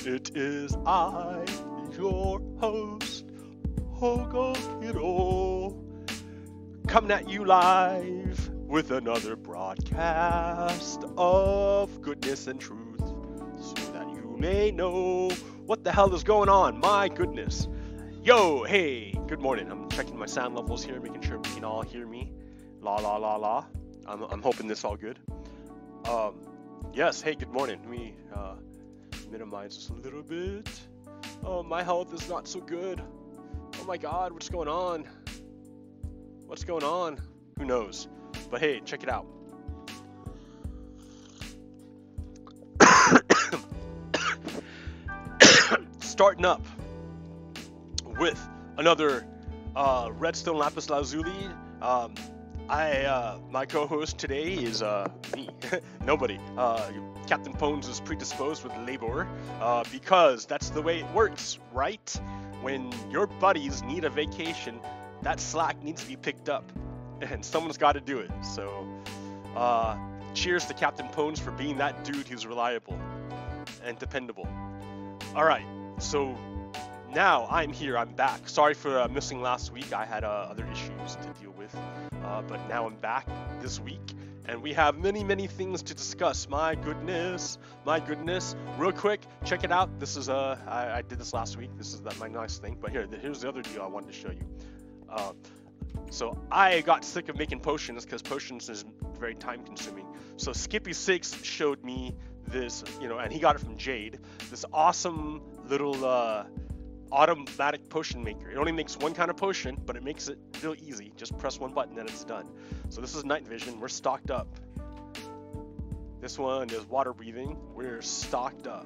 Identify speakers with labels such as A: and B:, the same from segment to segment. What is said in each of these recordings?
A: It is I, your host, PoGokeRo, coming at you live with another broadcast of goodness and truth, so that you may know what the hell is going on. My goodness. Yo, hey, good morning. I'm checking my sound levels here, making sure we can all hear me. La la la la. I'm hoping this all good. Yes, hey, good morning. Let me minimize this a little bit. Oh, my health is not so good. Oh my god, what's going on? What's going on? Who knows? But hey, check it out. Starting up with another Redstone LAPIS LAZULI. My co-host today is me. Nobody. Captain Pones is predisposed with labor because that's the way it works, right? When your buddies need a vacation, that slack needs to be picked up, and someone's got to do it. So, cheers to Captain Pones for being that dude who's reliable and dependable. All right, so now I'm here. I'm back. Sorry for missing last week. I had other issues to deal with, but now I'm back this week. And we have many things to discuss. My goodness. Real quick, check it out. This is I did this last week. This is my nice thing. But here's the other deal I wanted to show you. So I got sick of making potions because potions is very time consuming. So Skippy6 showed me this, and he got it from Jade. This awesome little automatic potion maker. It only makes one kind of potion, but it makes it real easy. Just press one button and it's done. So this is night vision. We're stocked up. This one is water breathing. We're stocked up.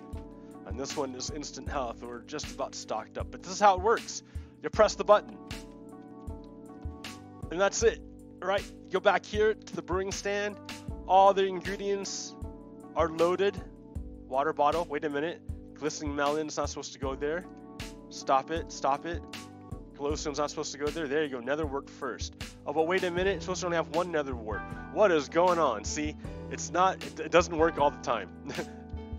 A: And this one is instant health. We're just about stocked up. But this is how it works. You press the button. And that's it. Right? Go back here to the brewing stand. All the ingredients are loaded. Water bottle. Wait a minute. Glistening melon is not supposed to go there. Stop it. Glowstone's not supposed to go there. There you go. Nether wart first. Oh, but wait a minute. It's supposed to only have one nether wart. What is going on? See, it doesn't work all the time.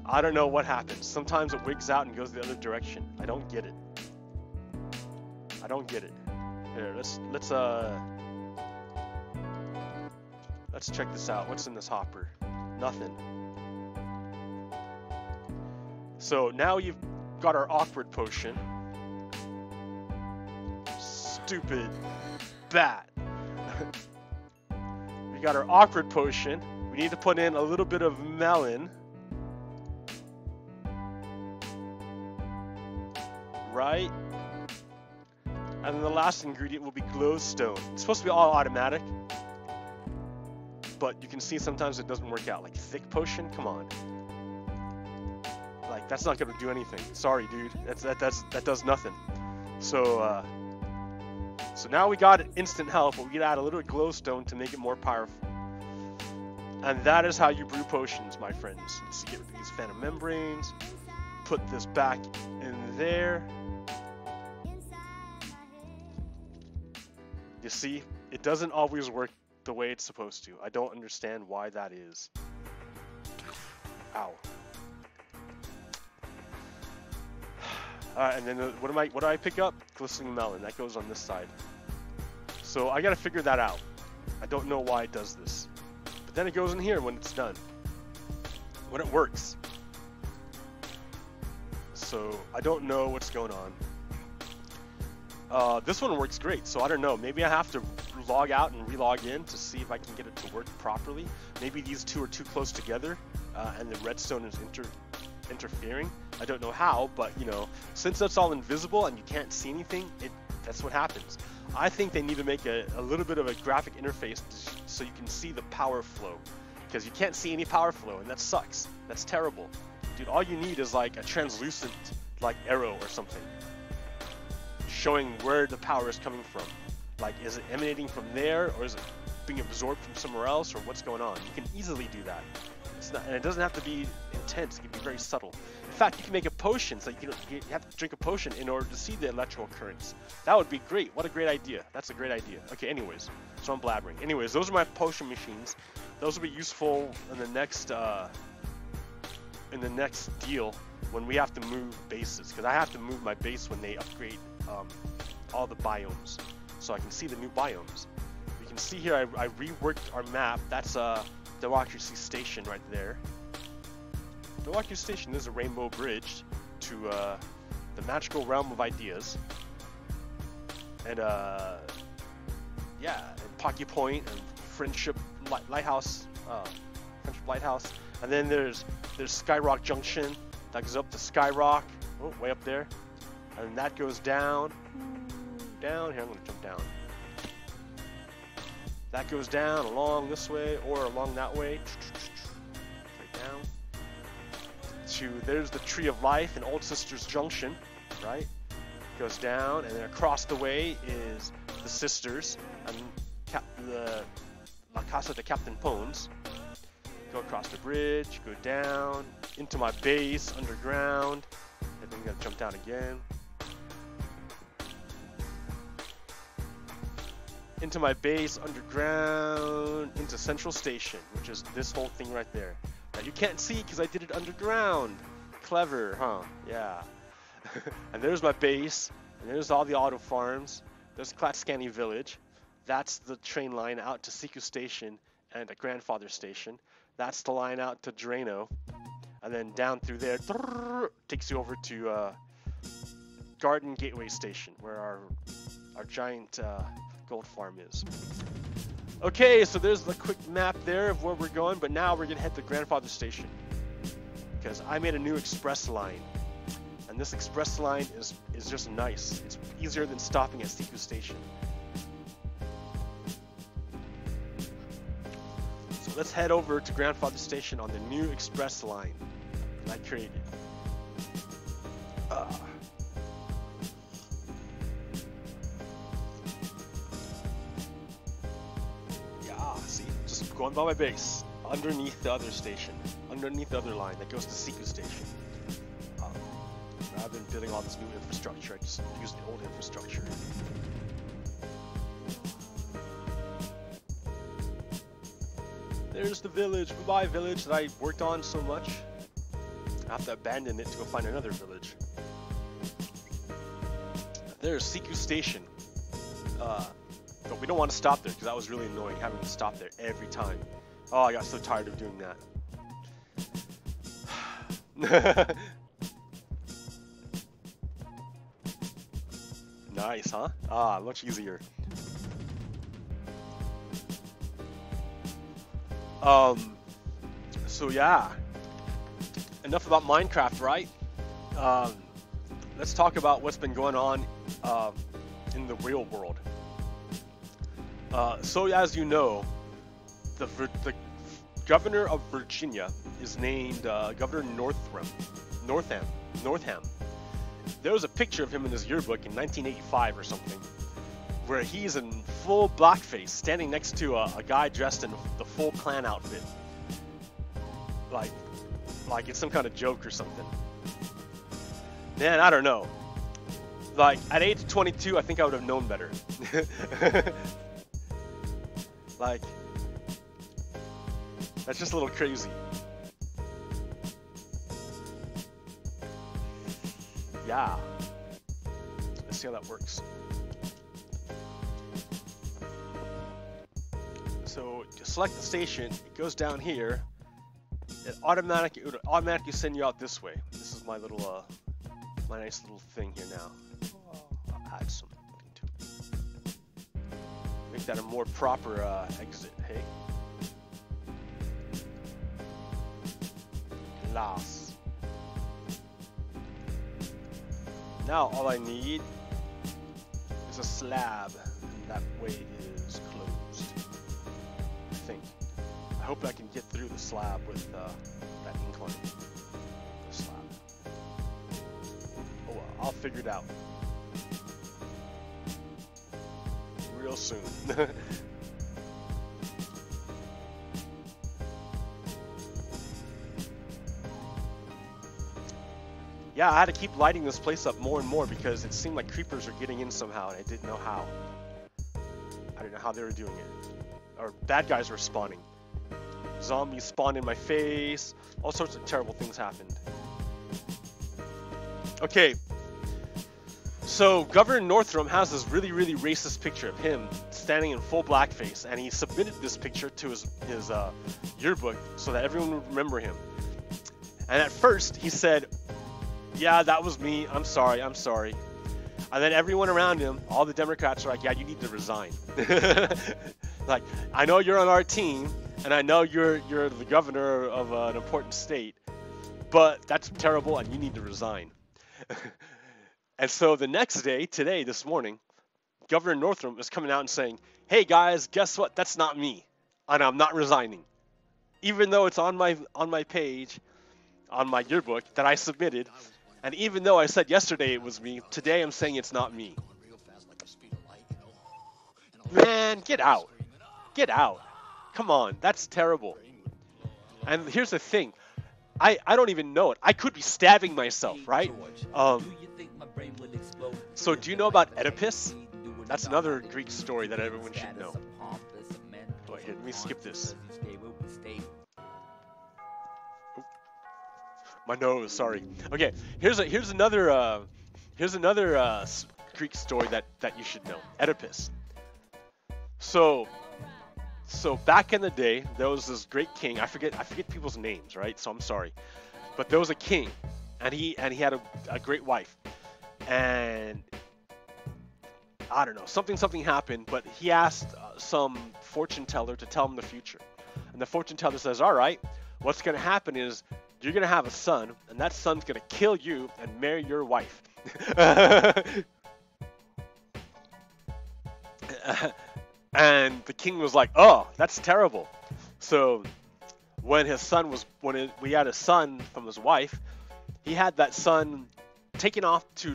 A: I don't know what happens. Sometimes it wigs out and goes the other direction. I don't get it. Here, let's check this out. What's in this hopper? Nothing. So now you've got our awkward potion. Stupid bat. We got our awkward potion. We need to put in a little bit of melon. Right? And then the last ingredient will be glowstone. It's supposed to be all automatic. But you can see sometimes it doesn't work out. Like thick potion, come on. Like that's not gonna do anything. Sorry, dude. That does nothing. So now we got instant health, but we gotta add a little glowstone to make it more powerful. And that is how you brew potions, my friends. Let's get rid of these phantom membranes. Put this back in there. You see, it doesn't always work the way it's supposed to. I don't understand why that is. Ow. And then what do I pick up? Glistening melon. That goes on this side. So I gotta figure that out. I don't know why it does this. But then it goes in here when it's done. When it works. So I don't know what's going on. This one works great, so I don't know. Maybe I have to log out and re-log in to see if I can get it to work properly. Maybe these two are too close together, and the redstone is interfering. I don't know how, but since that's all invisible and you can't see anything, that's what happens. I think they need to make a little bit of a graphic interface so you can see the power flow, because you can't see any power flow, and that sucks. That's terrible. Dude, all you need is like a translucent arrow or something showing where the power is coming from. Like, is it emanating from there, or is it being absorbed from somewhere else, or what's going on? You can easily do that. And it doesn't have to be intense. It can be very subtle. In fact, you can make a potion, so you have to drink a potion in order to see the electrical currents. That would be great. What a great idea. That's a great idea. Okay, anyways, so I'm blabbering. Anyways, those are my potion machines. Those will be useful in the next in the next deal when we have to move bases, because I have to move my base when they upgrade all the biomes, so I can see the new biomes. You can see here I reworked our map. That's Democracy Station right there. Democracy Station is a rainbow bridge to the magical realm of ideas. And yeah, and Pocky Point and Friendship Lighthouse, Friendship Lighthouse. And then there's Skyrock Junction that goes up to Skyrock, oh, way up there, and that goes down. Here, I'm gonna jump down. That goes down along this way or along that way, straight down. There's the Tree of Life in Old Sisters Junction, right? Goes down, and then across the way is the Sisters and the La Casa de Captain Pones. Go across the bridge, go down into my base underground, and then we gotta jump down again. Into my base underground, into Central Station, which is this whole thing right there. Now you can't see because I did it underground. Clever, huh? Yeah. And there's my base, and there's all the auto farms. There's Klatskanny Village. That's the train line out to Siku Station and a Grandfather Station. That's the line out to Drano. And then down through there, takes you over to Garden Gateway Station, where our giant gold farm is. Okay, so there's the quick map there of where we're going, but now we're gonna head to Grandfather Station, because I made a new express line, and this express line is just nice. It's easier than stopping at Siku Station. So let's head over to Grandfather Station on the new express line that I created. Going by my base, underneath the other station, underneath the other line that goes to Siku Station. Rather than building all this new infrastructure, I just used the old infrastructure. There's the village, goodbye village, that I worked on so much. I have to abandon it to go find another village. There's Siku Station. But we don't want to stop there because that was really annoying having to stop there every time. Oh, I got so tired of doing that. Nice, huh? Ah, much easier. So yeah, enough about Minecraft, right? Let's talk about what's been going on in the real world. So as you know, the governor of Virginia is named Governor Northam. There was a picture of him in his yearbook in 1985 or something, where he's in full blackface, standing next to a guy dressed in the full Klan outfit, like it's some kind of joke or something. Man, I don't know. Like at age 22, I think I would have known better. Like, that's just a little crazy. Yeah. Let's see how that works. So, to select the station, it goes down here. It would automatically send you out this way. This is my little, my nice little thing here now. I'll add something to it. Make that a more proper exit, hey? Glass. Now all I need is a slab, and that way is closed. I think. I hope I can get through the slab with that incline. The slab. Oh well, I'll figure it out. Real soon. Yeah, I had to keep lighting this place up more and more because it seemed like creepers were getting in somehow, and I didn't know how. I didn't know how they were doing it. Or bad guys were spawning. zombies spawned in my face. All sorts of terrible things happened. Okay. So Governor Northam has this really, really racist picture of him standing in full blackface, and he submitted this picture to his yearbook so that everyone would remember him. And at first he said, "Yeah, that was me. I'm sorry. I'm sorry." And then everyone around him, all the Democrats, are like, "Yeah, you need to resign." Like, I know you're on our team, and I know you're the governor of an important state, but that's terrible, and you need to resign. And so the next day, today, this morning, Governor Northam is coming out and saying, "Hey guys, guess what? That's not me, and I'm not resigning." Even though it's on my page, on my yearbook that I submitted, and even though I said yesterday it was me, today I'm saying it's not me. Man, get out. Get out. Come on, that's terrible. And here's the thing. I don't even know it. I could be stabbing myself, right? So do you know about Oedipus? That's another Greek story that everyone should know. Wait, here, let me skip this. My nose, sorry. Okay, here's another Greek story that you should know. Oedipus. So back in the day, there was this great king. I forget people's names, right? So I'm sorry, but there was a king, and he had a great wife, and I don't know, something happened, but he asked some fortune teller to tell him the future, and the fortune teller says, "All right, what's gonna happen is you're gonna have a son, and that son's gonna kill you and marry your wife." And the king was like, "Oh, that's terrible." So when we had a son from his wife, he had that son taken off to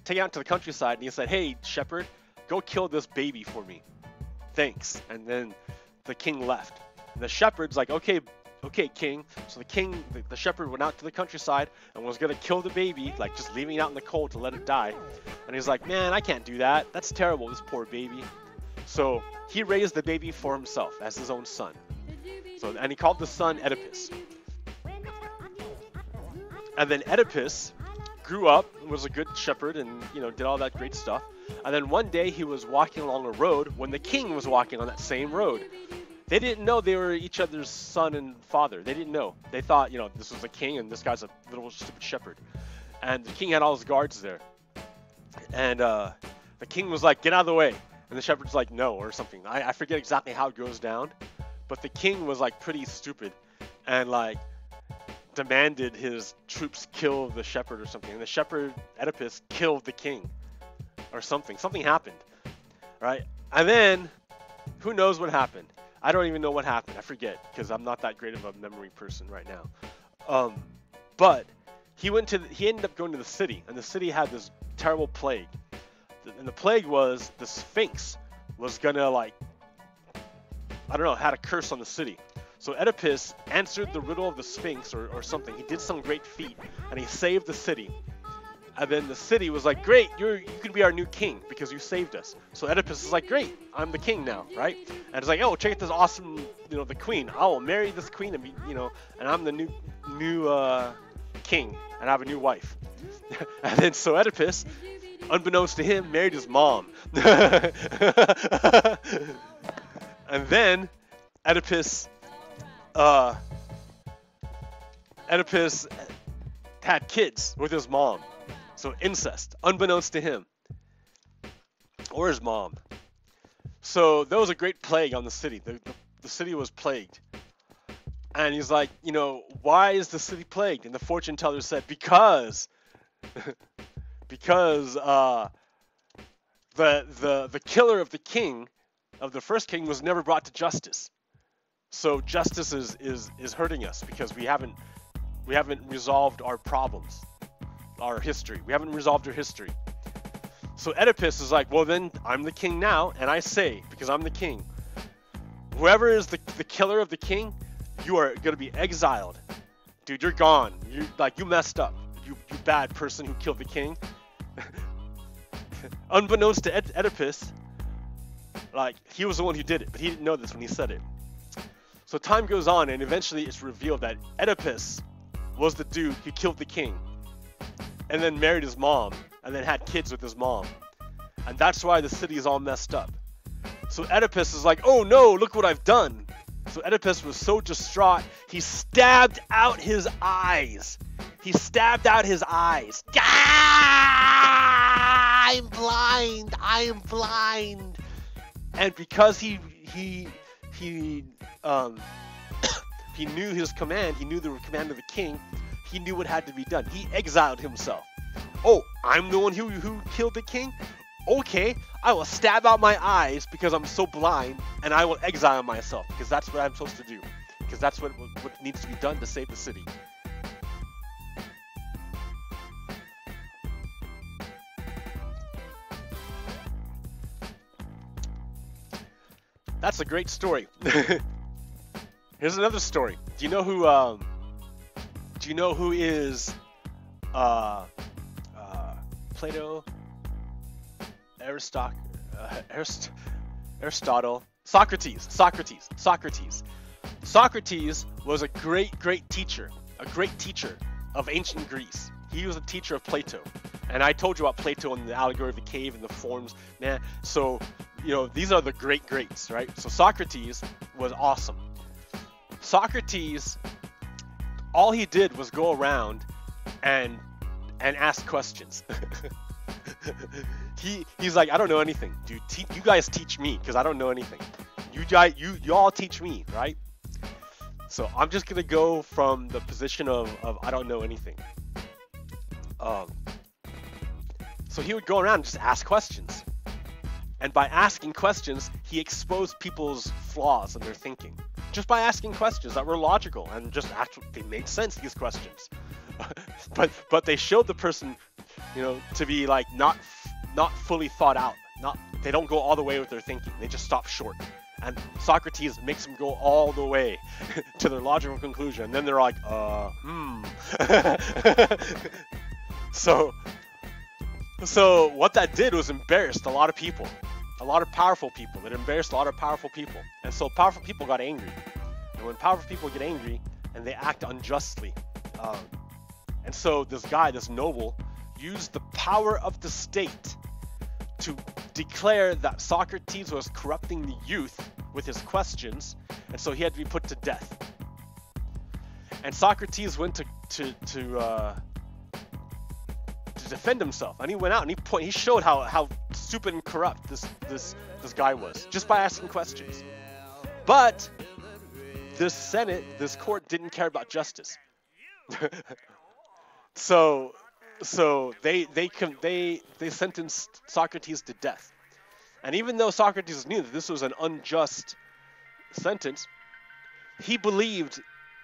A: taken out to the countryside, and he said, "Hey, shepherd, go kill this baby for me. Thanks." And then the king left. And the shepherd's like, "Okay, king." So the shepherd went out to the countryside and was gonna kill the baby, like just leaving it out in the cold to let it die. And he's like, "Man, I can't do that. That's terrible, this poor baby." So he raised the baby for himself as his own son. And he called the son Oedipus. And then Oedipus grew up, was a good shepherd, and did all that great stuff. And then one day he was walking along a road when the king was walking on that same road. They didn't know they were each other's son and father. They didn't know. They thought, this was the king and this guy's a little stupid shepherd. And the king had all his guards there. And the king was like, "Get out of the way." And the shepherd's like, "No," or something. I forget exactly how it goes down. But the king was like pretty stupid and like demanded his troops kill the shepherd or something. And the shepherd, Oedipus, killed the king or something. Something happened, right? And then who knows what happened? I don't even know what happened. I forget because I'm not that great of a memory person right now. But he ended up going to the city, and the city had this terrible plague. And the plague was the Sphinx was gonna had a curse on the city. So Oedipus answered the riddle of the Sphinx or something. He did some great feat, and he saved the city. And then the city was like, "Great, you can be our new king because you saved us." So Oedipus is like, "Great, I'm the king now, right?" And it's like, "Oh, check out this awesome, the queen. I will marry this queen and and I'm the new king, and I have a new wife." And then so Oedipus, unbeknownst to him, married his mom. And then Oedipus had kids with his mom. So incest, unbeknownst to him or his mom. So there was a great plague on the city. The city was plagued. And he's like, "Why is the city plagued?" And the fortune teller said, because the killer of the king, of the first king, was never brought to justice. So justice is hurting us because we haven't resolved our problems, our history. We haven't resolved our history. So Oedipus is like, "Well, then I'm the king now, and I say, because I'm the king, whoever is the killer of the king, you are gonna be exiled, dude. You're gone. You messed up. You bad person who killed the king." Unbeknownst to Oedipus, he was the one who did it, but he didn't know this when he said it. So time goes on, and eventually it's revealed that Oedipus was the dude who killed the king, and then married his mom, and then had kids with his mom. And that's why the city is all messed up. So Oedipus is like, oh no, look what I've done. So Oedipus was so distraught, he stabbed out his eyes. He stabbed out his eyes. Ah, I'm blind. I am blind. And because he knew his command, he knew the command of the king, he knew what had to be done. He exiled himself. Oh, I'm the one who killed the king? Okay, I will stab out my eyes because I'm so blind, and I will exile myself because that's what I'm supposed to do. Because that's what needs to be done to save the city. That's a great story. Here's another story. Do you know who is Plato, Aristotle, Socrates. Socrates was a great teacher of ancient Greece. He was a teacher of Plato. And I told you about Plato and the allegory of the cave and the forms, man. So, you know, these are the greats, right? So Socrates was awesome. Socrates, all he did was go around and ask questions. He's like, I don't know anything, dude. You guys teach me, because I don't know anything. You all teach me, right? So I'm just gonna go from the position of I don't know anything. So he would go around and just ask questions. And by asking questions, he exposed people's flaws in their thinking. Just by asking questions that were logical and just actually they made sense, these questions. but they showed the person, you know, to be like not fully thought out. They don't go all the way with their thinking. They just stop short. And Socrates makes them go all the way to their logical conclusion. And then they're like, So what that did was embarrassed a lot of people. A lot of powerful people. It embarrassed a lot of powerful people. And so powerful people got angry. And when powerful people get angry and they act unjustly, and so this noble, used the power of the state to declare that Socrates was corrupting the youth with his questions, and so he had to be put to death. And Socrates went to defend himself, and he went out and he showed how stupid and corrupt this guy was just by asking questions. But this court didn't care about justice. So they sentenced Socrates to death. And even though Socrates knew that this was an unjust sentence, he believed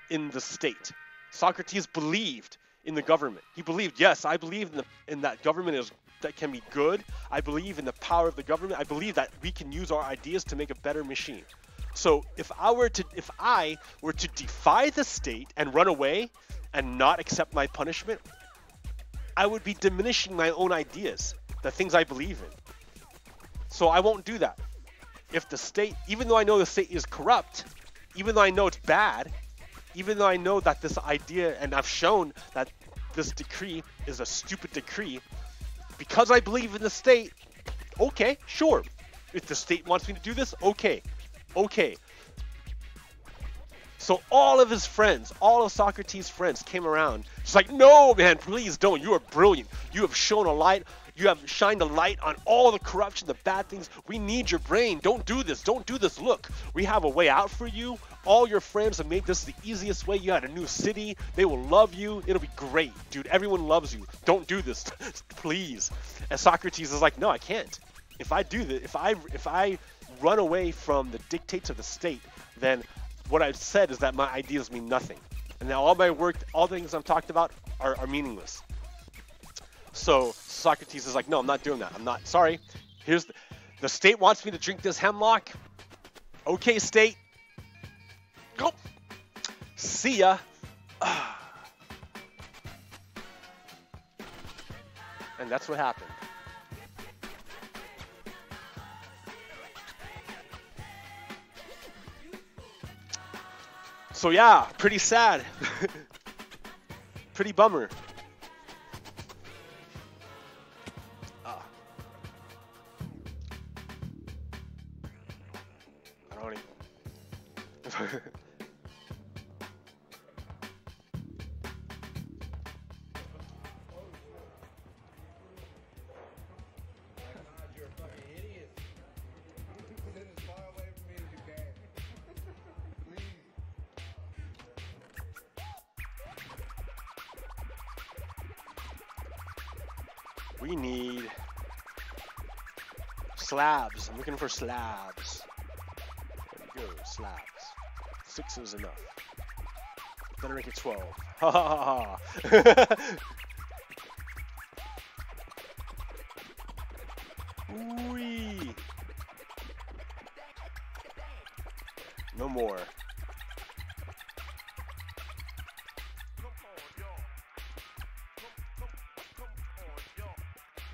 A: in the state. Socrates believed in the government. He believed, yes, I believe in that government that can be good. I believe in the power of the government. I believe that we can use our ideas to make a better machine. So if I were to defy the state and run away and not accept my punishment, I would be diminishing my own ideas, the things I believe in. So I won't do that. If the state, even though I know the state is corrupt, even though I know it's bad, even though I know that this idea, and I've shown that this decree is a stupid decree, because I believe in the state, okay, sure. If the state wants me to do this, okay. So all of his friends, all of Socrates' friends came around. It's like, no, man, please don't. You are brilliant. You have shown a light. You have shined a light on all the corruption, the bad things. We need your brain. Don't do this. Don't do this. Look, we have a way out for you. All your friends have made this the easiest way. You had a new city. They will love you. It'll be great, dude. Everyone loves you. Don't do this, please. And Socrates is like, no, I can't. If I do this, if I run away from the dictates of the state, then what I've said is that my ideas mean nothing. And now all my work, all the things I've talked about are meaningless. So Socrates is like, no, I'm not doing that. I'm not, sorry. Here's the state wants me to drink this hemlock. Okay, state. Go. See ya. And that's what happened. So yeah, pretty sad. Pretty bummer. I don't even... We need slabs. I'm looking for slabs. There we go, slabs. 6 is enough. Better make it 12. Ha ha ha ha. Wee. No more.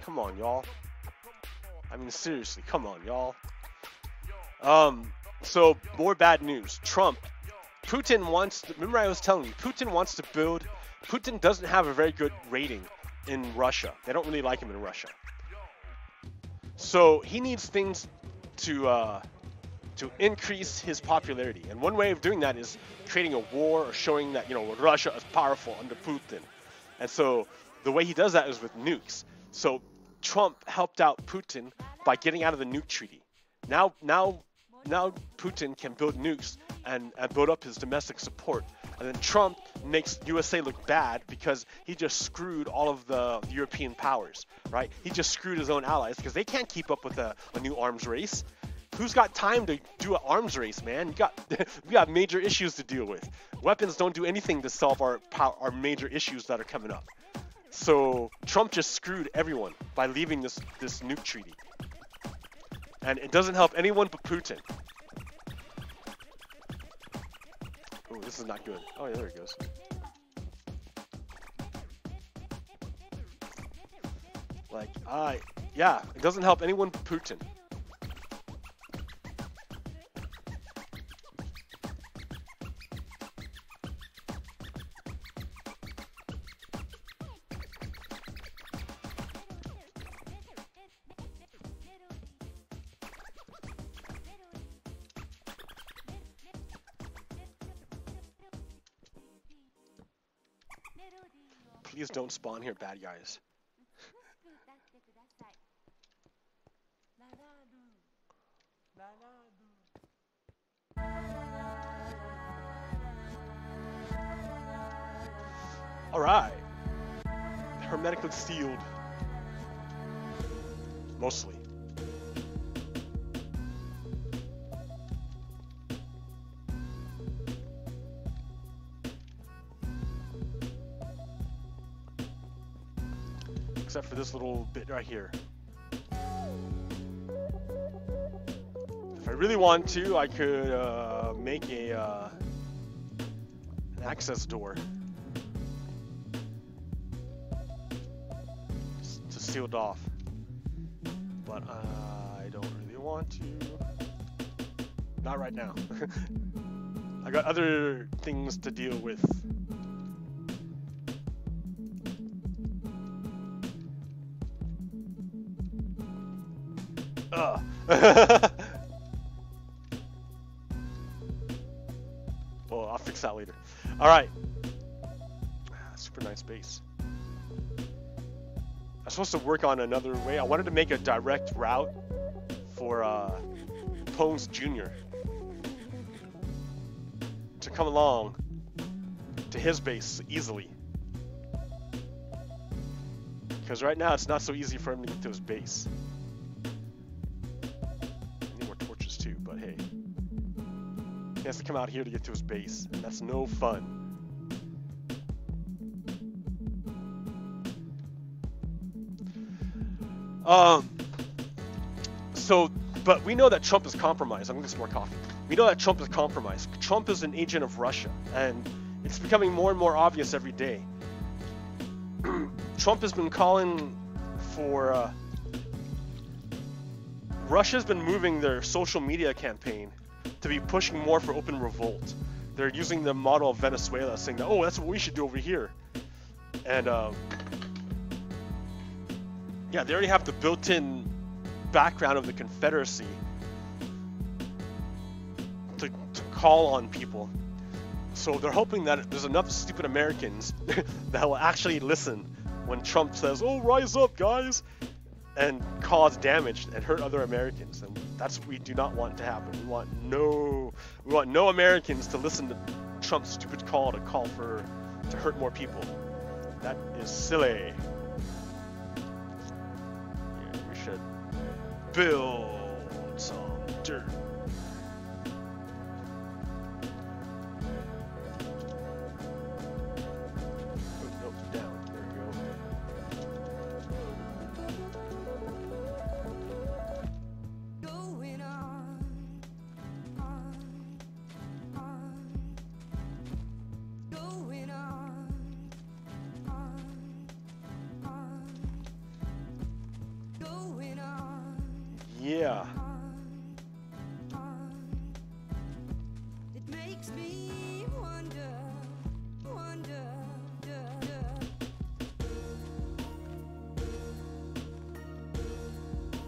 A: Come on, y'all. I mean, seriously, come on, y'all. So more bad news. Putin wants to, remember I was telling you, Putin wants to build, Putin doesn't have a very good rating in Russia. They don't really like him in Russia. So he needs things to increase his popularity. And one way of doing that is creating a war or showing that, you know, Russia is powerful under Putin. And so the way he does that is with nukes. So Trump helped out Putin by getting out of the nuke treaty. Now Putin can build nukes and build up his domestic support. And then Trump makes USA look bad because he just screwed all of the European powers, right? He just screwed his own allies because they can't keep up with a new arms race. Who's got time to do an arms race, man? We got major issues to deal with. Weapons don't do anything to solve our major issues that are coming up. So Trump just screwed everyone by leaving this nuke treaty. And it doesn't help anyone but Putin. Oh, this is not good. Oh, yeah, there it goes. Like, yeah, it doesn't help anyone but Putin. Please don't spawn here, bad guys. Alright. Hermetically sealed. Mostly. Except for this little bit right here. If I really want to, I could make an access door to seal it off, but I don't really want to. Not right now. I got other things to deal with. Well, I'll fix that later. All right. Super nice base. I'm supposed to work on another way. I wanted to make a direct route for Pones Jr. to come along to his base easily. Because right now it's not so easy for him to get to his base. He has to come out here to get to his base, and that's no fun. But we know that Trump is compromised. I'm gonna get some more coffee. We know that Trump is compromised. Trump is an agent of Russia, and it's becoming more and more obvious every day. Trump has been calling for, Russia's been moving their social media campaign to be pushing more for open revolt. they're using the model of Venezuela, saying that, oh, that's what we should do over here. And yeah, they already have the built-in background of the Confederacy to call on people. So they're hoping that there's enough stupid Americans that will actually listen when Trump says, oh, rise up, guys, and cause damage and hurt other Americans. And that's what we do not want to happen. We want no Americans to listen to Trump's stupid call to hurt more people. That is silly. Yeah, we should build some dirt. Yeah.
B: It makes me wonder.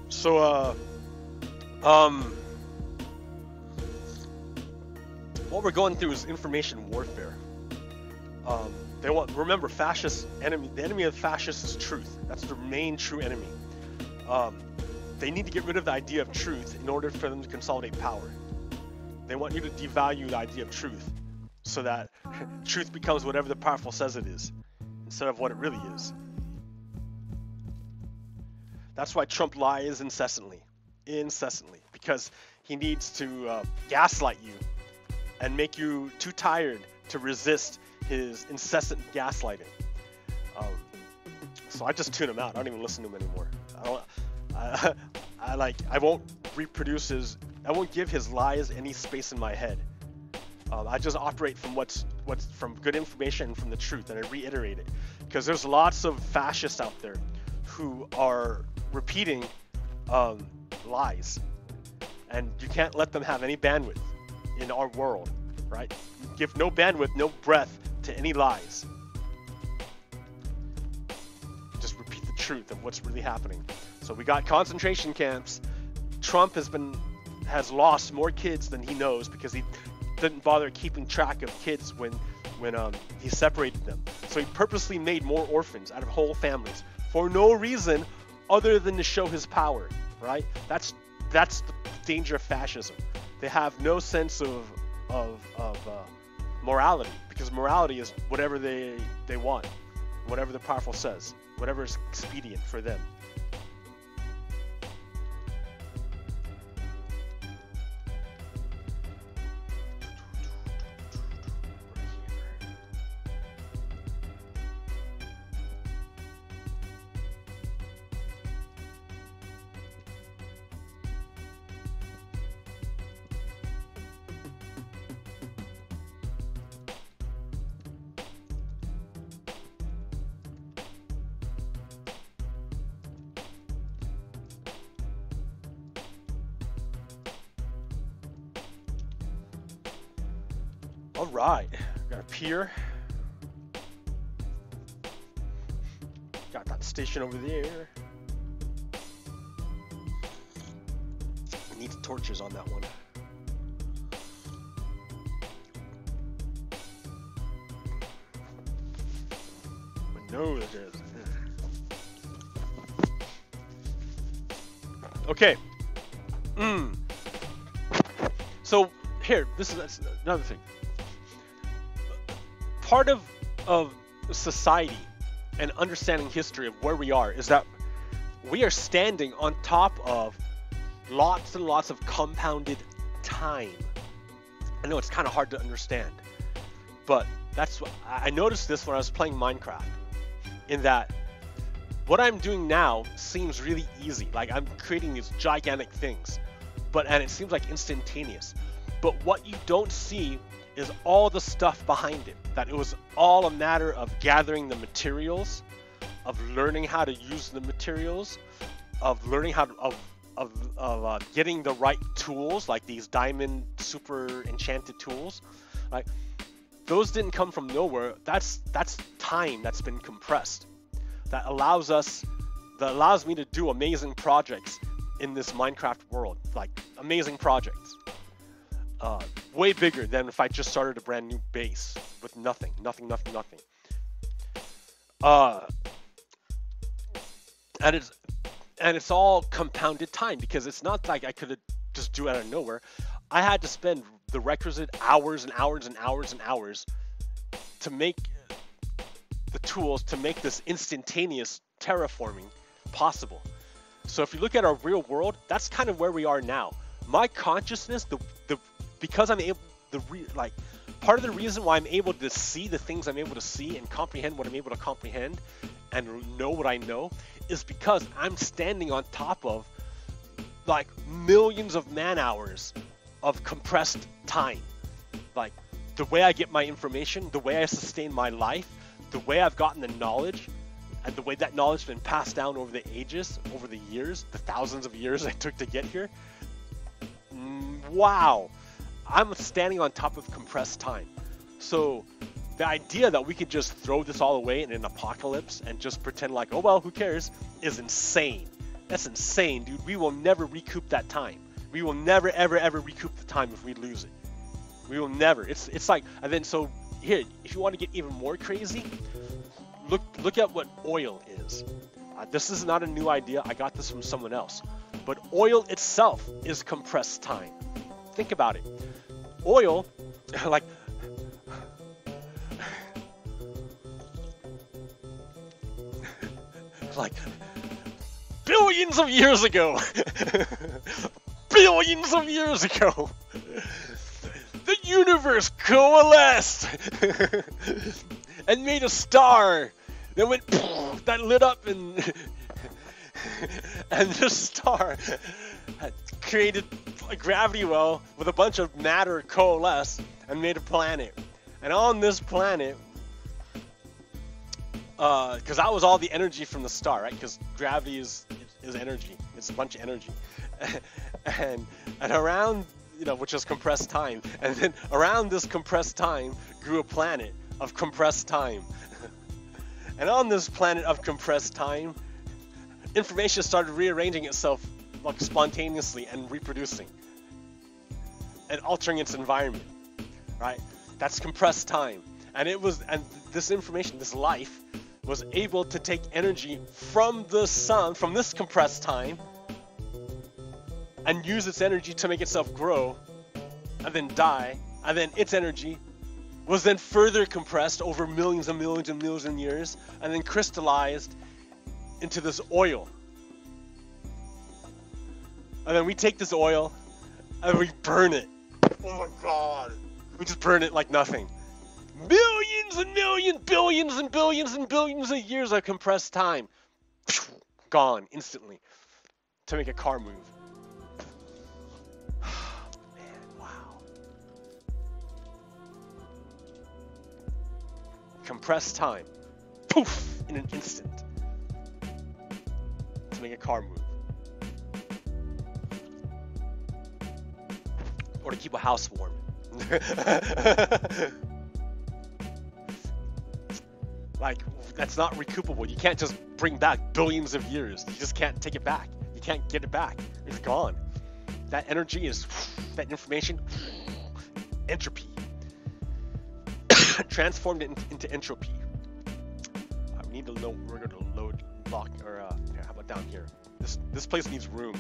A: So, what we're going through is information warfare. Remember, the enemy of fascists is truth. That's their main true enemy. They need to get rid of the idea of truth in order for them to consolidate power. They want you to devalue the idea of truth so that truth becomes whatever the powerful says it is instead of what it really is. That's why Trump lies incessantly, because he needs to gaslight you and make you too tired to resist his incessant gaslighting. So I just tune him out. I don't even listen to him anymore. I won't I won't give his lies any space in my head. I just operate from what's from good information and from the truth, and I reiterate it, because there's lots of fascists out there who are repeating lies, and you can't let them have any bandwidth in our world, right? You give no bandwidth, no breath to any lies. Just repeat the truth of what's really happening. So we got concentration camps. Trump has lost more kids than he knows because he didn't bother keeping track of kids when he separated them. So he purposely made more orphans out of whole families for no reason other than to show his power, right? That's the danger of fascism. They have no sense of morality, because morality is whatever they want, whatever the powerful says, whatever is expedient for them. All right, got a pier. Got that station over there. Needs torches on that one. But no, it is. Okay. So here, that's another thing. Part of society and understanding history of where we are is that we are standing on top of lots and lots of compounded time. I know it's kind of hard to understand, but that's what I noticed this when I was playing Minecraft, in that what I'm doing now seems really easy. Like, I'm creating these gigantic things, and it seems like instantaneous. But what you don't see is all the stuff behind it. That it was all a matter of gathering the materials, of learning how to use the materials, of learning how to, of getting the right tools, like these diamond super enchanted tools, Like, those didn't come from nowhere. That's time that's been compressed. That allows me to do amazing projects in this Minecraft world. Like, amazing projects. Way bigger than if I just started a brand new base with nothing. And it's all compounded time, because it's not like I could just do it out of nowhere. I had to spend the requisite hours and hours and hours and hours to make the tools to make this instantaneous terraforming possible. So if you look at our real world, that's kind of where we are now. My consciousness, because I'm able, part of the reason why I'm able to see the things I'm able to see and comprehend what I'm able to comprehend and know what I know is because I'm standing on top of like millions of man hours of compressed time. Like, the way I get my information, the way I sustain my life, the way I've gotten the knowledge, and the way that knowledge has been passed down over the ages, over the years, the thousands of years I took to get here. Wow. I'm standing on top of compressed time. So the idea that we could just throw this all away in an apocalypse and just pretend like, oh well, who cares, is insane. That's insane, dude. We will never recoup that time. We will never, ever, ever recoup the time if we lose it. We will never. It's like, and then so here, if you want to get even more crazy, look at what oil is. This is not a new idea. I got this from someone else. But oil itself is compressed time. Think about it. Oil, like, like billions of years ago, billions of years ago, the universe coalesced and made a star that went that lit up and this star had created a gravity well with a bunch of matter coalesced and made a planet. And on this planet, because that was all the energy from the star, right? Because gravity is energy. It's a bunch of energy. and around, which is compressed time. And then around this compressed time grew a planet of compressed time. And on this planet of compressed time, information started rearranging itself like spontaneously and reproducing and altering its environment, right? That's compressed time. And this information, this life, was able to take energy from the sun, from this compressed time, and use its energy to make itself grow and then die, and then its energy was then further compressed over millions and millions and millions of years, and then crystallized into this oil. And then we take this oil and we burn it. Oh my god. We just burn it like nothing. Millions and millions, billions and billions and billions of years of compressed time. Gone instantly to make a car move. Man, wow. Compressed time. Poof! In an instant. To make a car move. Or to keep a house warm. Like, that's not recoupable. You can't just bring back billions of years. You just can't take it back. You can't get it back. It's gone. That energy is, that information, entropy. Transformed it into entropy. We need to know, we're going to load, lock, or here, how about down here? This place needs room.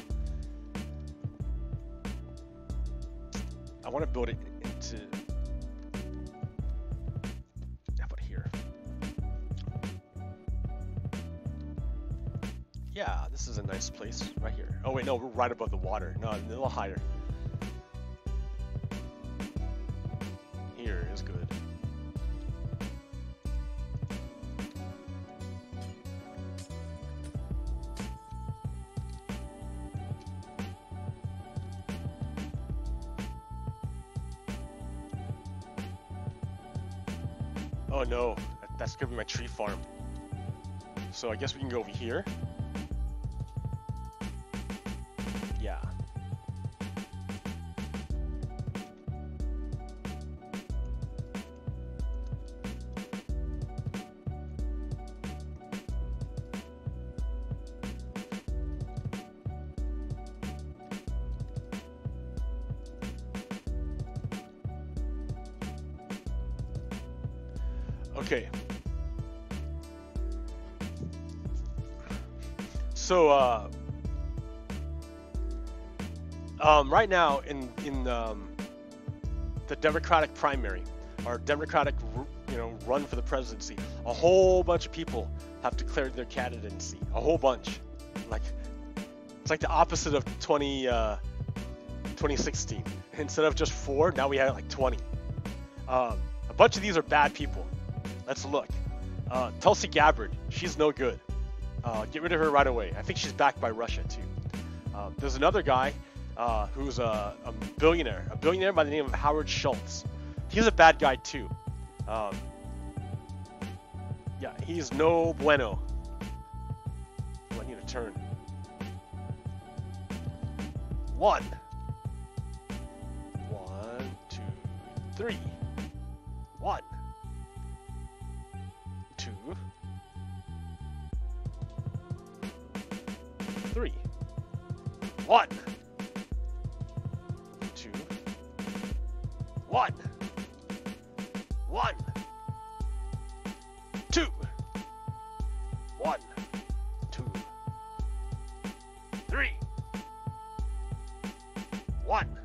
A: I want to build it into, how about here? Yeah, this is a nice place right here. Oh wait, no, we're right above the water. No, a little higher. Here is good. Oh no, that's gonna be my tree farm. So I guess we can go over here. Yeah. Okay. So right now in the Democratic primary, or Democratic run for the presidency, a whole bunch of people have declared their candidacy. A whole bunch. Like, it's like the opposite of 2016. Instead of just 4, now we have like 20. A bunch of these are bad people. Let's look. Tulsi Gabbard, she's no good. Get rid of her right away. I think she's backed by Russia too. There's another guy who's a billionaire by the name of Howard Shultz. He's a bad guy too. Yeah, he's no bueno. I need to turn. 1, 2, 3. 1, 2, 3. 1, 2, 1. 1, 2. 1, 2, 3. 1,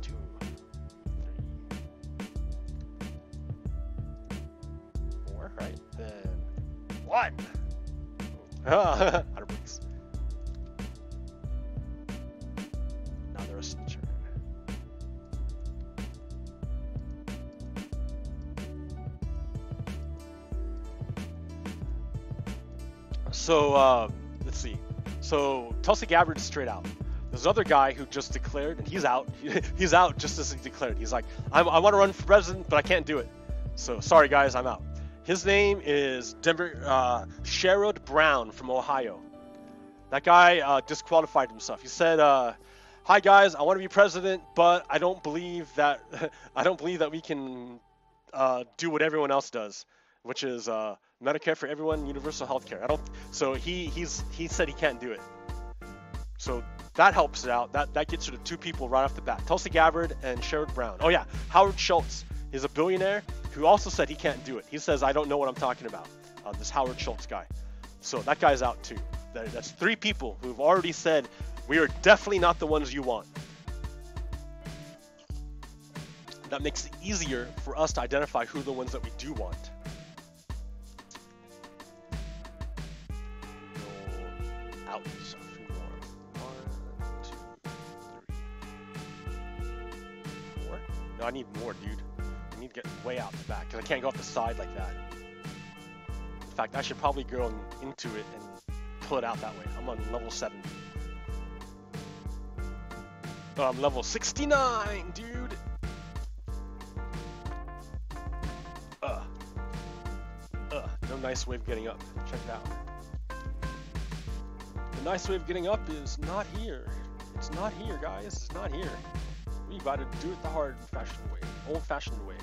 A: 2, 3. 4, right? Then 1. Out of breaks. Now the rest of the turn. So let's see. So Tulsi Gabbard is straight out. There's another guy who just declared, and he's out. He's out just as he declared. He's like, I want to run for president, but I can't do it. So sorry guys, I'm out. His name is Sherrod Borwn from Ohio. That guy disqualified himself. He said, "Hi guys, I want to be president, but I don't believe that we can do what everyone else does, which is Medicare for everyone, universal health care. So he said he can't do it. So that helps it out. That gets rid of 2 people right off the bat. Tulsi Gabbard and Sherrod Borwn. Oh yeah, Howard Schultz is a billionaire who also said he can't do it. He says, I don't know what I'm talking about. This Howard Schultz guy. So that guy's out too. That's 3 people who've already said, we are definitely not the ones you want. That makes it easier for us to identify who the ones that we do want. Out. So 1, 2, 3, 4. No, I need more, dude. I need to get way out the back because I can't go off the side like that. In fact, I should probably go into it and pull it out that way. I'm on level 70. Oh, I'm level 69, dude. No nice way of getting up. Check it out. The nice way of getting up is not here. It's not here, guys. It's not here. We gotta do it the hard-fashioned way. Old-fashioned way.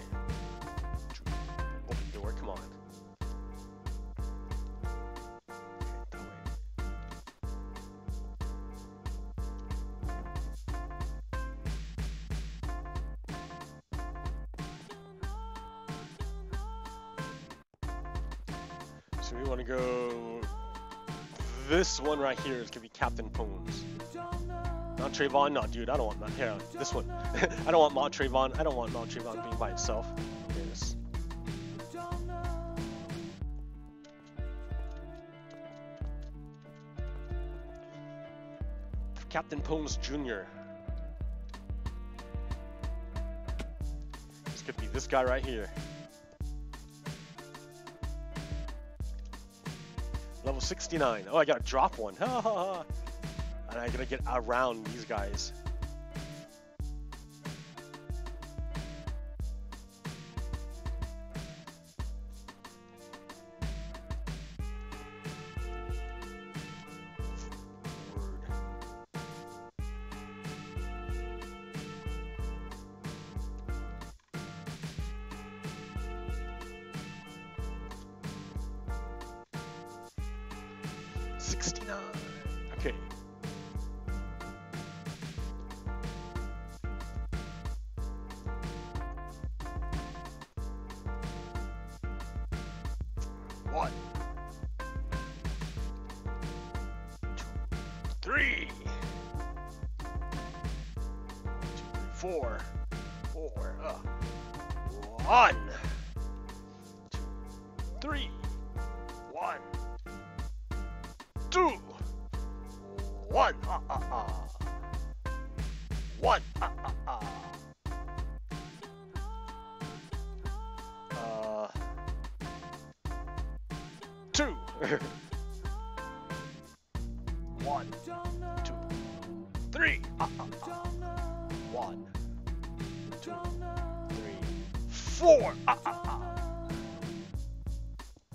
A: Open door, come on. Okay, that way. So we want to go. This one right here is gonna be Captain Pones. Not Trayvon, no, dude. I don't want that. Here, this one. I don't want Mont Trayvon. I don't want Mont Trayvon being by itself. Okay, this. Captain Pones Jr. This could be this guy right here. Level 69. Oh, I gotta drop one. Ha ha ha. And I gotta get around these guys. Okay. 1, 2, 3, 4, 1, 2, 3, 1, 2, 1, 1, 2, 1, 2, 3, 1, 2, 3, 4.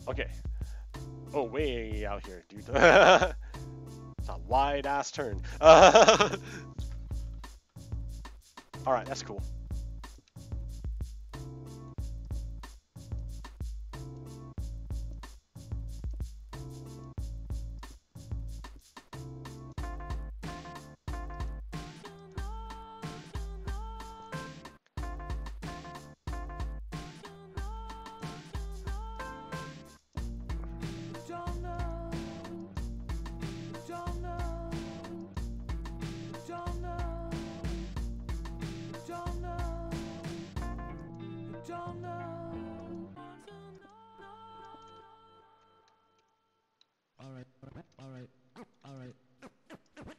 A: Okay. Oh, way out here, dude. It's a wide ass turn. Alright, that's cool.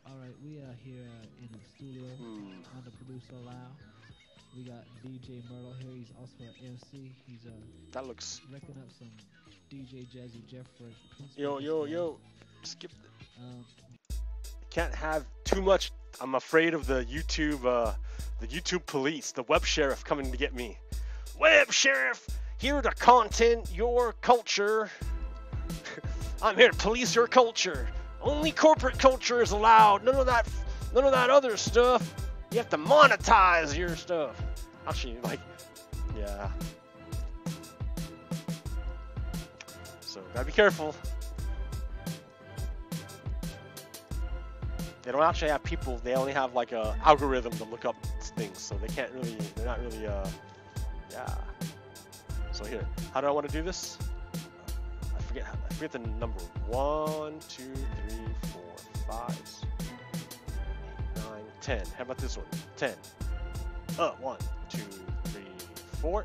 C: Alright, we are here in the studio on the producer lounge. We got DJ Myrtle here. He's also an MC. He's
A: that looks.
C: wrecking up some DJ Jazzy Jeffrey.
A: Yo. Skip it. Can't have too much. I'm afraid of the YouTube police, the web sheriff coming to get me. Web sheriff, here to content your culture. I'm here to police your culture. Only corporate culture is allowed. None of that other stuff. You have to monetize your stuff. Actually, like, yeah. So gotta be careful. They don't actually have people. They only have like a algorithm to look up things, so they can't really. They're not really. Yeah. So here, how do I want to do this? I forget the number. 1, 2, 3, 4, 5, 6, 8, 9, 10. How about this one? 10. 1, 2, 3, 4.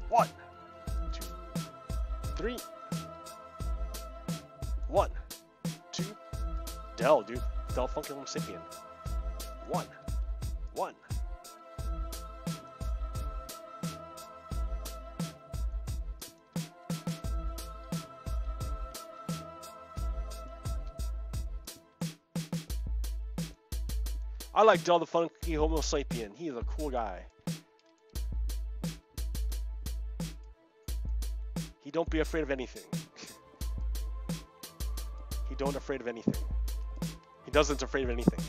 A: 1, 2, 3. 1, 2. Dell, dude. Dell Funky Sapien. 1. I like Del the Funky Homo Sapien. He's a cool guy. He don't be afraid of anything. He don't afraid of anything. He doesn't afraid of anything.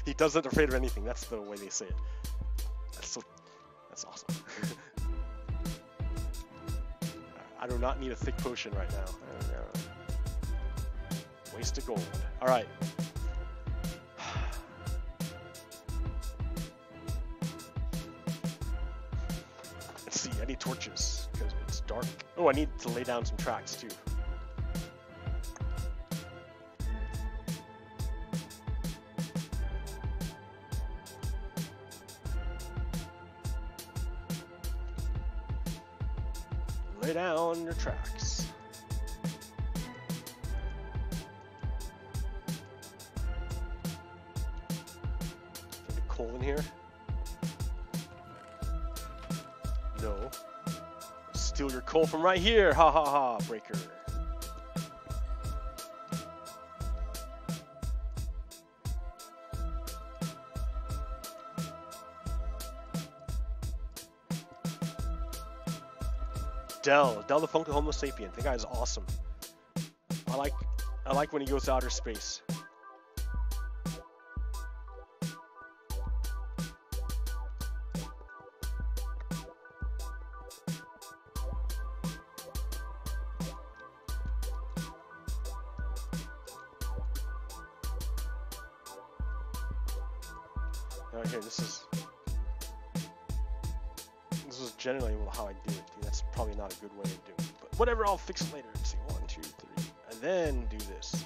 A: He doesn't afraid of anything. That's the way they say it. That's awesome. I do not need a thick potion right now. Waste of gold. All right. Let's see. I need torches because it's dark. Oh, I need to lay down some tracks too. Lay down your tracks. Get coal in here? No. Steal your coal from right here. Ha ha ha, breaker. Del the Funky Homo Sapien. That guy is awesome. I like when he goes to outer space. Okay, this is generally how I do it. That's probably not a good way of doing it, but whatever, I'll fix it later. Let's see, 1, 2, 3, and then do this.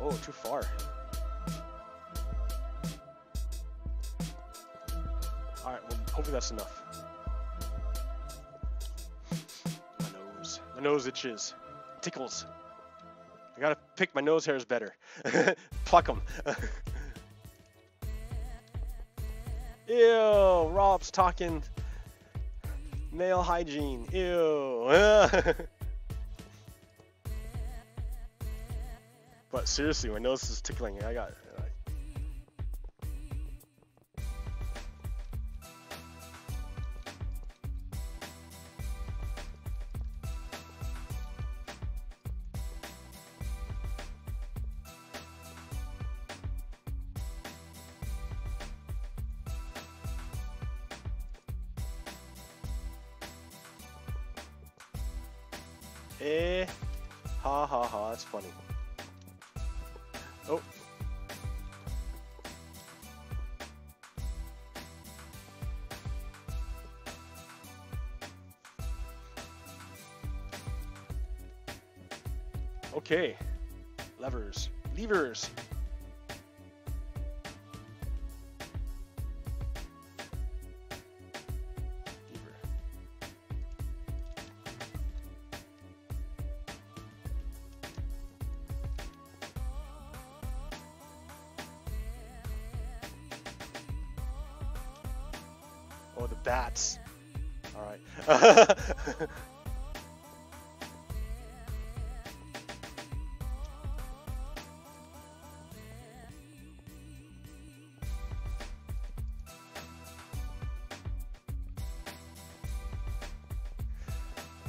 A: Oh, too far. Alright, well, hopefully that's enough. My nose itches. Tickles. I gotta pick my nose hairs better. Pluck them. Ew, Rob's talking male hygiene. Ew. But seriously, my nose is tickling. I got. Ha ha ha, that's funny. Oh. Okay. Levers. Levers. Oh, the bats. All right.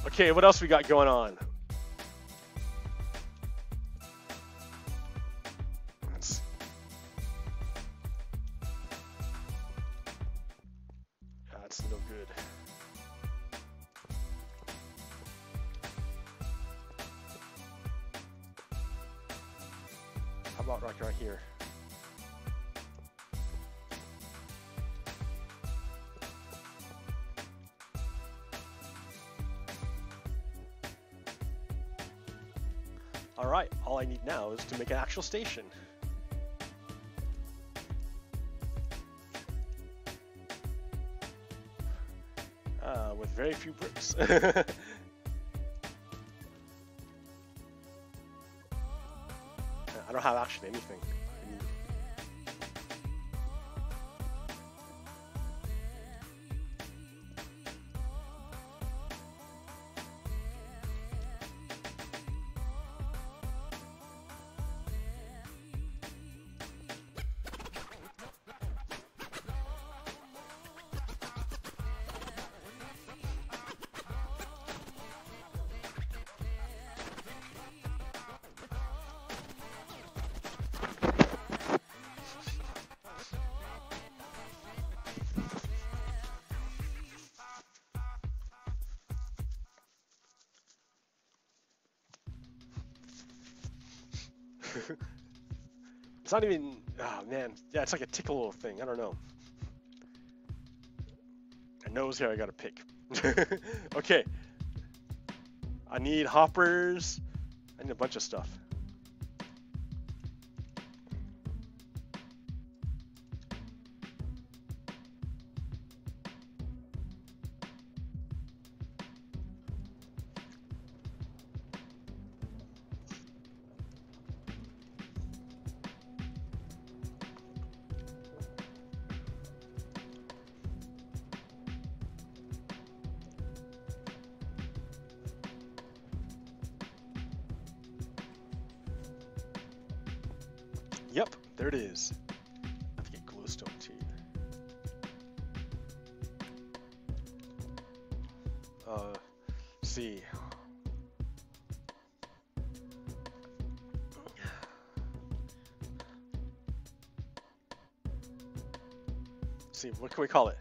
A: Okay, what else we got going on? That's no good. How about right here? All right, all I need now is to make an actual station. With very few bricks. I don't have actually anything I need. It's not even, oh man, yeah, it's like a tickle little thing, I don't know. A nose here I gotta pick. Okay. I need hoppers, I need a bunch of stuff. Yep, there it is. I have to get glowstone too. Let's see. Let's see, what can we call it?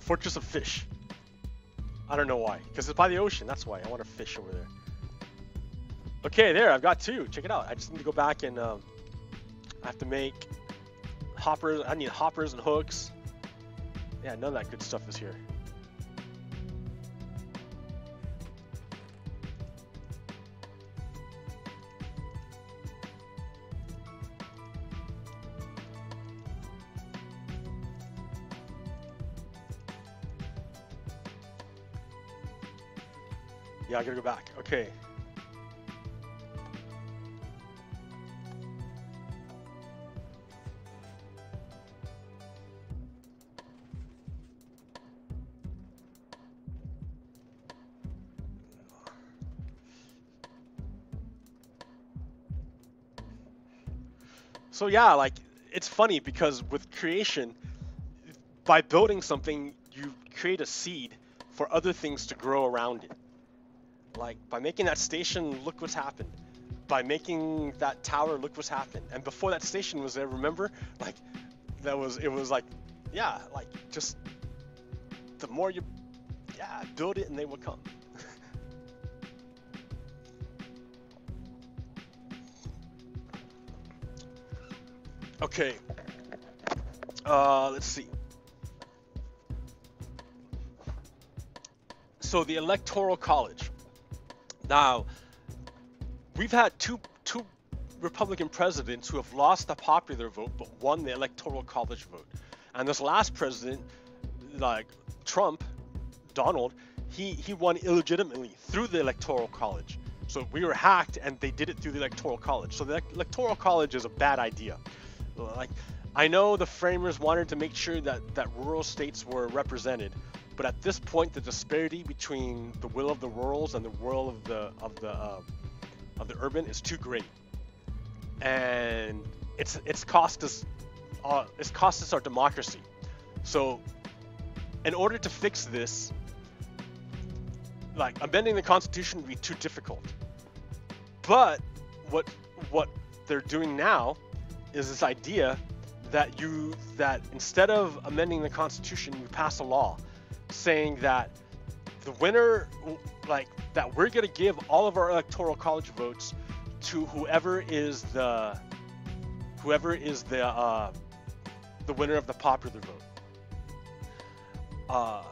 A: Fortress of Fish. I don't know why, because it's by the ocean. That's why I want to fish over there. Okay, there, I've got 2. Check it out. I just need to go back and I have to make hoppers. I need hoppers and hooks. Yeah, none of that good stuff is here. Yeah, I gotta go back. Okay. So yeah, like, it's funny because with creation, by building something, you create a seed for other things to grow around it. Like, by making that station, look what's happened. By making that tower, look what's happened. And before that station was there, remember? Like, it was like, yeah, like, just the more you, yeah, build it and they will come. Okay. Let's see. So the Electoral College. Now, we've had two Republican presidents who have lost the popular vote but won the Electoral College vote. And this last president, like Trump, Donald, he won illegitimately through the Electoral College. So we were hacked and they did it through the Electoral College. So the Electoral College is a bad idea. Like, I know the framers wanted to make sure that rural states were represented, but at this point, the disparity between the will of the rurals and the will of the urban is too great, and it's cost us our democracy. So, in order to fix this, like, amending the Constitution would be too difficult. But what they're doing now is this idea that instead of amending the Constitution, you pass a law saying that the winner, like, that we're going to give all of our Electoral College votes to whoever is the winner of the popular vote.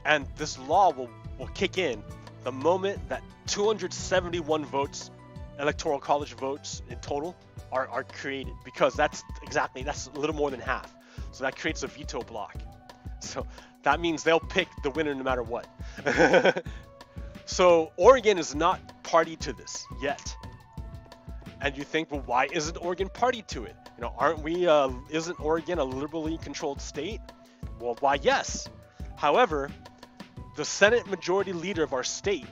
A: And this law will kick in the moment that 271 votes, Electoral College votes in total, are created, because that's a little more than half. So that creates a veto block. So that means they'll pick the winner no matter what. So Oregon is not party to this yet. And you think, well, why isn't Oregon party to it? You know, isn't Oregon a liberally controlled state? Well, why, yes. However, the Senate Majority Leader of our state,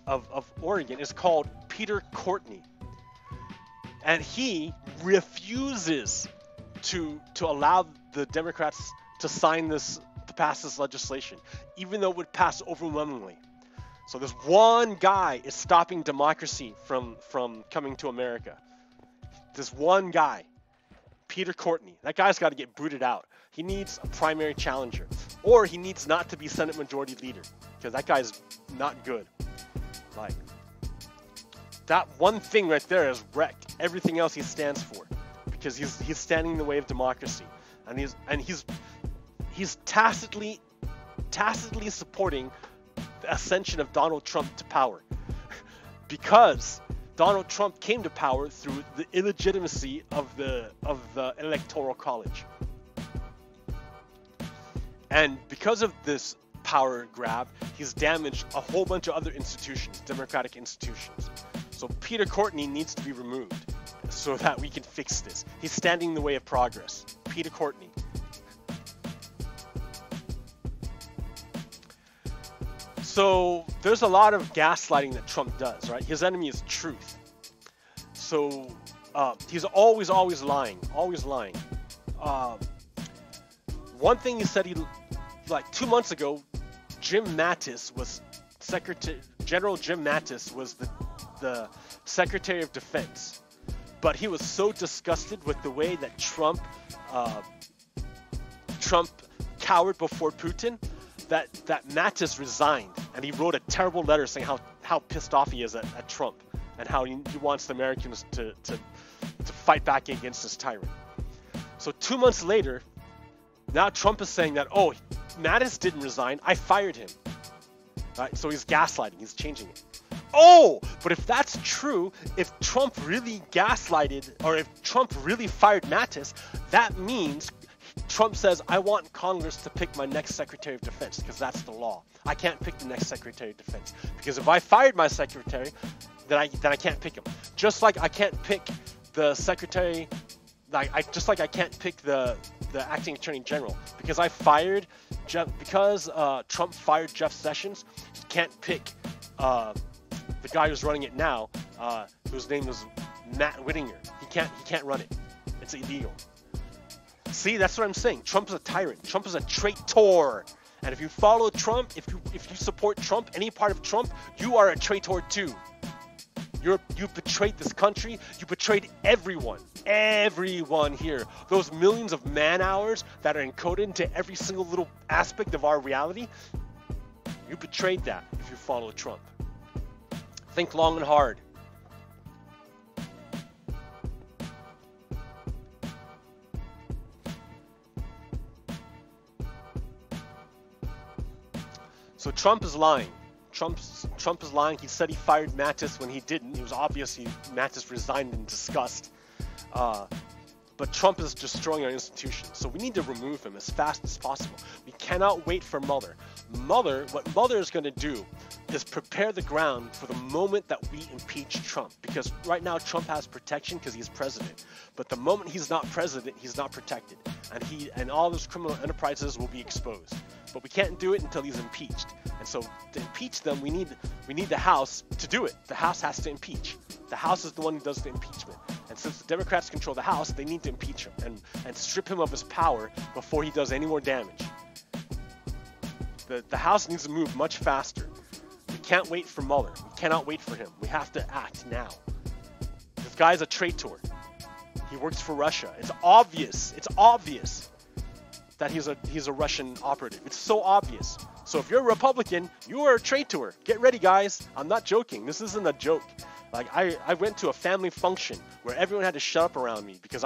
A: of Oregon, is called Peter Courtney. And he refuses to allow the Democrats to pass this legislation, even though it would pass overwhelmingly. So this one guy is stopping democracy from coming to America. This one guy, Peter Courtney. That guy's got to get booted out. He needs a primary challenger, or he needs not to be Senate Majority Leader, because that guy's not good. Like, that one thing right there has wrecked everything else he stands for, because he's standing in the way of democracy, and he's tacitly supporting the ascension of Donald Trump to power, because Donald Trump came to power through the illegitimacy of the Electoral College. And because of this power grab, he's damaged a whole bunch of other institutions, democratic institutions. So Peter Courtney needs to be removed so that we can fix this. He's standing in the way of progress. Peter Courtney. So there's a lot of gaslighting that Trump does, right? His enemy is truth. So He's always lying, always lying. One thing he said, like 2 months ago, Jim Mattis was General Jim Mattis was the Secretary of Defense, but he was so disgusted with the way that Trump cowered before Putin that Mattis resigned, and he wrote a terrible letter saying how pissed off he is at Trump and how he wants the Americans to fight back against this tyrant. So 2 months later, now Trump is saying that, oh, Mattis didn't resign, I fired him. Right? So he's gaslighting, he's changing it. Oh, but if that's true, if Trump really gaslighted, or if Trump really fired Mattis, that means Trump says, I want Congress to pick my next Secretary of Defense, because that's the law. I can't pick the next Secretary of Defense, because if I fired my secretary, then I can't pick him. Just like I can't pick the secretary, just like I can't pick the acting attorney general, because Trump fired Jeff Sessions. He can't pick the guy who's running it now, whose name is Matt Whittinger. He can't run it. It's illegal. See, that's what I'm saying. Trump is a tyrant. Trump is a traitor. And if you follow Trump, if you support Trump, any part of Trump, you are a traitor too. You betrayed this country. You betrayed everyone here. Those millions of man hours that are encoded into every single little aspect of our reality, you betrayed that if you follow Trump. Think long and hard. So Trump is lying. Trump is lying. He said he fired Mattis when he didn't. It was obvious Mattis resigned in disgust. But Trump is destroying our institutions. So we need to remove him as fast as possible. We cannot wait for Mueller. What Mueller is going to do is prepare the ground for the moment that we impeach Trump. Because right now Trump has protection because he's president. But the moment he's not president, he's not protected. And all his criminal enterprises will be exposed. But we can't do it until he's impeached. And so to impeach them, we need the House to do it. The House has to impeach. The House is the one who does the impeachment. And since the Democrats control the House, they need to impeach him and strip him of his power before he does any more damage. The House needs to move much faster. We can't wait for Mueller. We cannot wait for him. We have to act now. This guy's a traitor. He works for Russia. It's obvious. It's obvious that he's a Russian operative. It's so obvious. So if you're a Republican, you are a traitor. Get ready, guys. I'm not joking. This isn't a joke. Like I went to a family function where everyone had to shut up around me because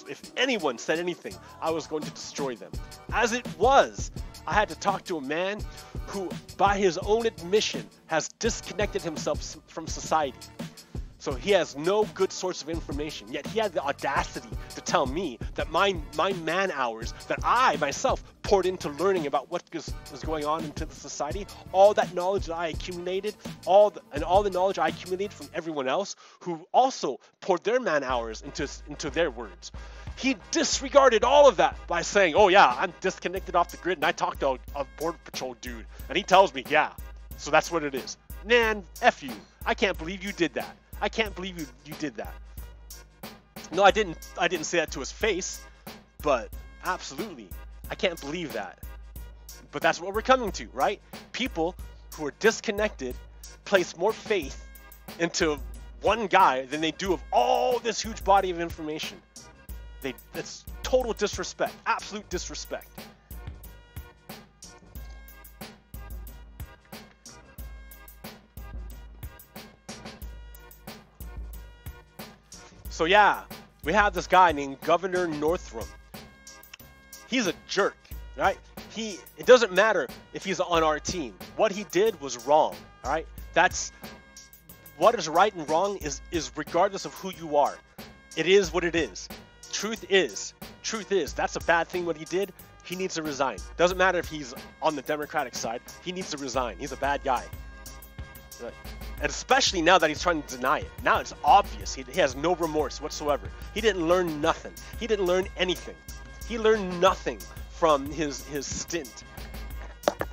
A: if anyone said anything, I was going to destroy them. As it was, I had to talk to a man who, by his own admission, has disconnected himself from society. So he has no good source of information, yet he had the audacity to tell me that my man hours that I myself poured into learning about what was going on into the society, all that knowledge that I accumulated, all the knowledge I accumulated from everyone else who also poured their man hours into their words. He disregarded all of that by saying, oh yeah, I'm disconnected off the grid and I talked to a border patrol dude and he tells me, yeah, so that's what it is. Man, F you. I can't believe you did that. I can't believe you did that. No, I didn't say that to his face, but absolutely, I can't believe that. But that's what we're coming to, right? People who are disconnected place more faith into one guy than they do of all this huge body of information. It's total disrespect, absolute disrespect. So yeah, we have this guy named Governor Northam. He's a jerk, right? It doesn't matter if he's on our team. What he did was wrong, all right? That's what is right and wrong is regardless of who you are. It is what it is. Truth is, that's a bad thing what he did. He needs to resign. Doesn't matter if he's on the Democratic side. He needs to resign. He's a bad guy. And especially now that he's trying to deny it. Now it's obvious. He has no remorse whatsoever. He didn't learn nothing. He didn't learn anything. He learned nothing from his stint.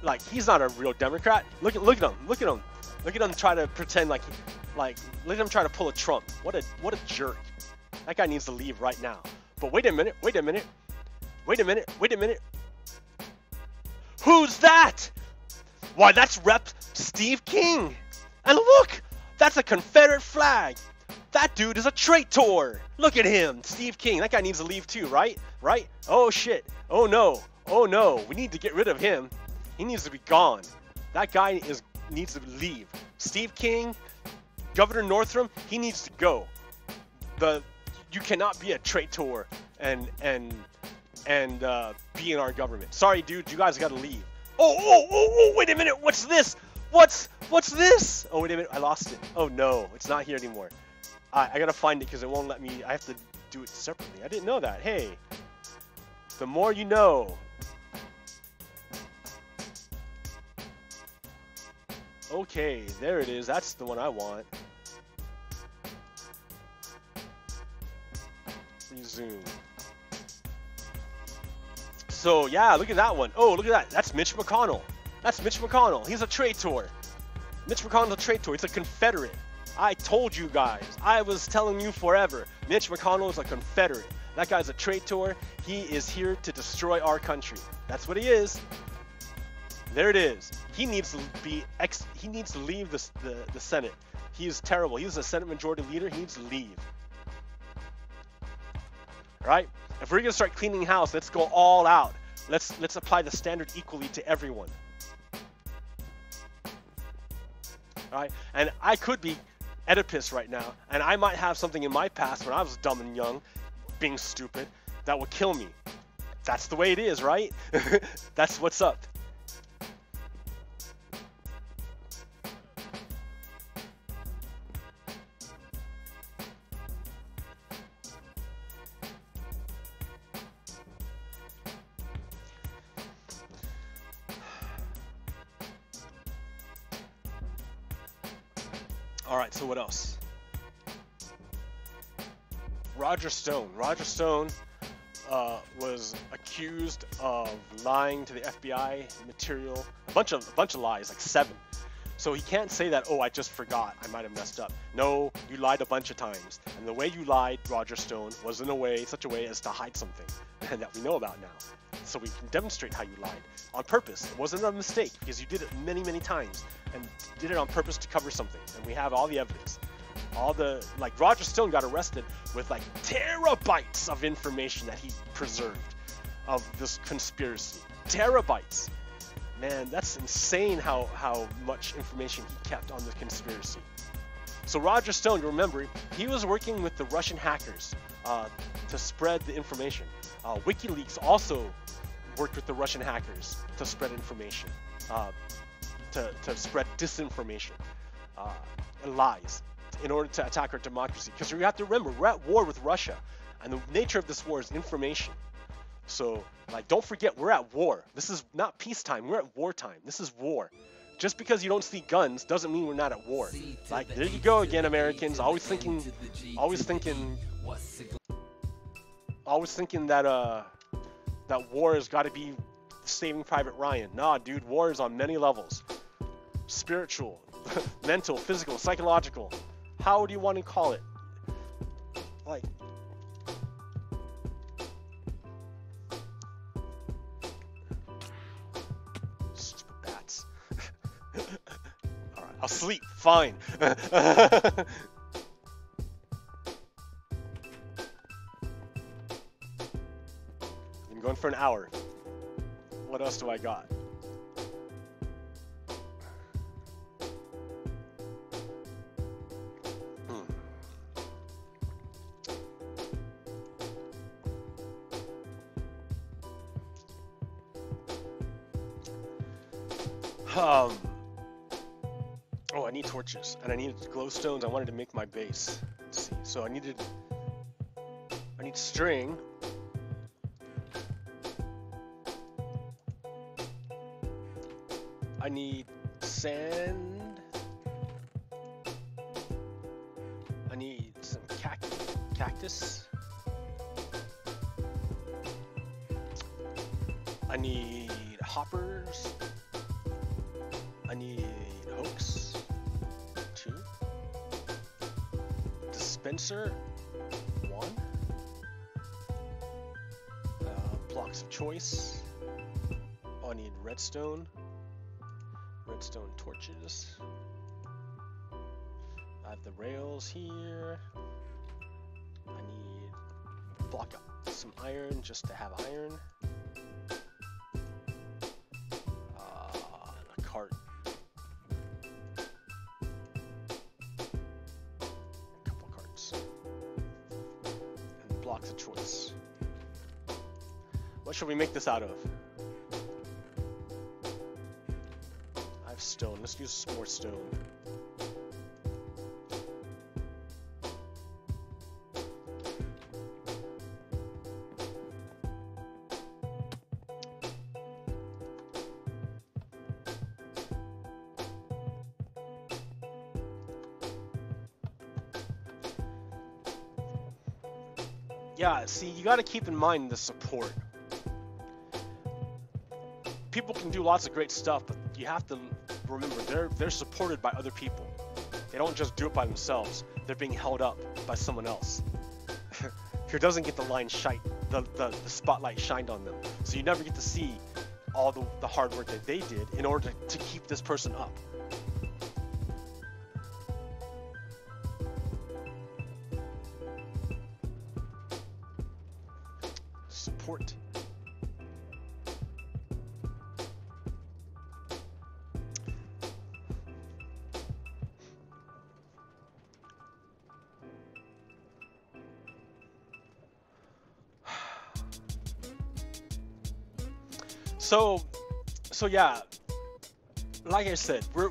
A: Like, he's not a real Democrat. Look at him. Look at him. Look at him try to pretend look at him try to pull a Trump. What a jerk. That guy needs to leave right now. But wait a minute, wait a minute, wait a minute, wait a minute. Who's that? Why, that's Rep Steve King. And look, that's a Confederate flag. That dude is a traitor. Look at him, Steve King. That guy needs to leave too, right? Right? Oh shit. Oh no. Oh no. We need to get rid of him. He needs to be gone. That guy needs to leave. Steve King, Governor Northam, he needs to go. You cannot be a traitor and be in our government. Sorry, dude. You guys got to leave. Oh, wait a minute. What's this? What's this? Oh, wait a minute. I lost it. Oh, no. It's not here anymore. I got to find it because it won't let me. I have to do it separately. I didn't know that. Hey, the more you know. Okay, there it is. That's the one I want. Resume. So, yeah, look at that one. Oh, look at that. That's Mitch McConnell. That's Mitch McConnell. He's a traitor. Mitch McConnell's a traitor. He's a Confederate. I told you guys. I was telling you forever. Mitch McConnell is a Confederate. That guy's a traitor. He is here to destroy our country. That's what he is. There it is. He needs to he needs to leave the Senate. He is terrible. He's a Senate Majority Leader. He needs to leave. Right? If we're gonna start cleaning house, let's go all out. Let's apply the standard equally to everyone. All right? And I could be Oedipus right now, and I might have something in my past when I was dumb and young, being stupid, that would kill me. That's the way it is, right? That's what's up. Alright, so what else? Roger Stone. Roger Stone was accused of lying to the FBI material. A bunch of lies, like 7. So he can't say that, oh, I just forgot, I might have messed up. No, you lied a bunch of times. And the way you lied, Roger Stone, was in such a way as to hide something that we know about now. So we can demonstrate how you lied on purpose. It wasn't a mistake because you did it many, many times and did it on purpose to cover something. And we have all the evidence. Like Roger Stone got arrested with like terabytes of information that he preserved of this conspiracy. Terabytes. Man, that's insane how much information he kept on the conspiracy. So Roger Stone, you remember, he was working with the Russian hackers to spread the information. WikiLeaks also worked with the Russian hackers to spread information, to spread disinformation and lies in order to attack our democracy. Because you have to remember, we're at war with Russia, and the nature of this war is information. So, like, don't forget, we're at war. This is not peacetime, we're at wartime. This is war. Just because you don't see guns doesn't mean we're not at war. Like, there you go again, Americans. Always thinking that that war has got to be Saving Private Ryan. Nah, dude, war is on many levels. Spiritual, mental, physical, psychological. How do you want to call it? Like, stupid bats. All right, I'll sleep. Fine. I'm going for an hour. What else do I got? Oh, I need torches, and I need glowstones. I wanted to make my base. Let's see. So I need string. I need sand. I need some cactus. I need hoppers. I need hooks. 2. Dispenser. 1. Blocks of choice. Oh, I need redstone. Redstone torches. I have the rails here. I need block up some iron just to have iron. And a cart. A couple of carts. And blocks of choice. What should we make this out of? I have stone. Let's use some more stone. Yeah, see, you got to keep in mind the support. People can do lots of great stuff, but you have to remember they're supported by other people. They don't just do it by themselves. They're being held up by someone else who doesn't get the spotlight shined on them. So you never get to see all the hard work that they did in order to keep this person up. Support. So yeah, like I said, we're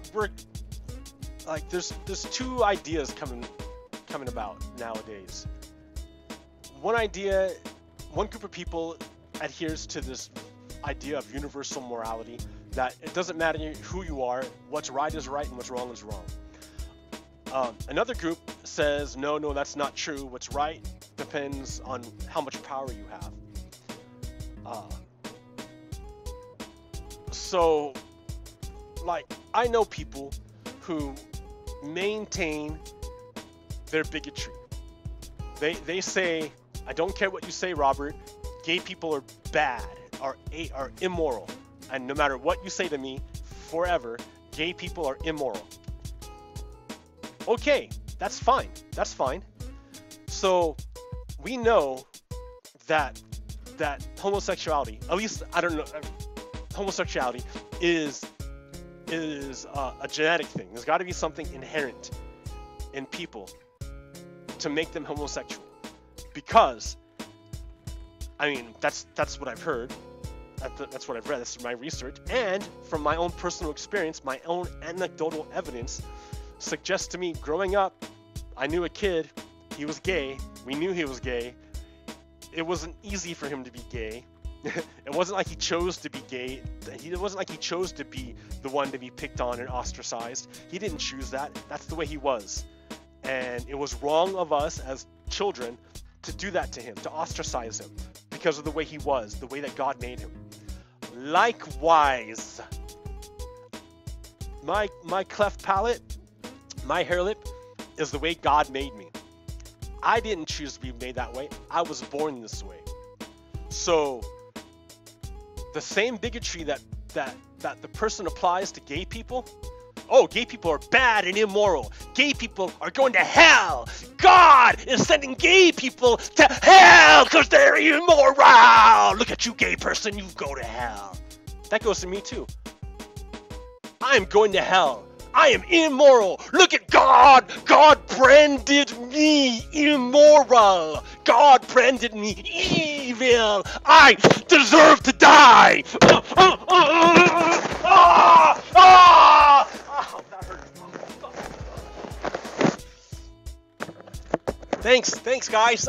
A: like there's two ideas coming about nowadays. One group of people adheres to this idea of universal morality, that it doesn't matter who you are, what's right is right and what's wrong is wrong. Another group says, no, that's not true. What's right depends on how much power you have. So, like, I know people who maintain their bigotry. They say, I don't care what you say, Robert. Gay people are bad, are immoral, and no matter what you say to me, forever, gay people are immoral. Okay, that's fine. That's fine. So we know that homosexuality, at least I don't know, homosexuality is a genetic thing. There's got to be something inherent in people to make them homosexual. Because, I mean, that's what I've heard. That's what I've read. This is my research. And from my own personal experience, my own anecdotal evidence suggests to me, growing up, I knew a kid, he was gay. We knew he was gay. It wasn't easy for him to be gay. It wasn't like he chose to be gay. It wasn't like he chose to be the one to be picked on and ostracized. He didn't choose that. That's the way he was. And it was wrong of us as children to do that to him, to ostracize him because of the way he was, the way that God made him. Likewise, my cleft palate, my hair lip is the way God made me. I didn't choose to be made that way. I was born this way. So the same bigotry that the person applies to gay people, oh, gay people are bad and immoral. Gay people are going to hell. God is sending gay people to hell because they're immoral. Look at you, gay person, you go to hell. That goes to me too. I'm going to hell. I am immoral. Look at God. God branded me immoral. God branded me evil. I deserve to die. Thanks, guys.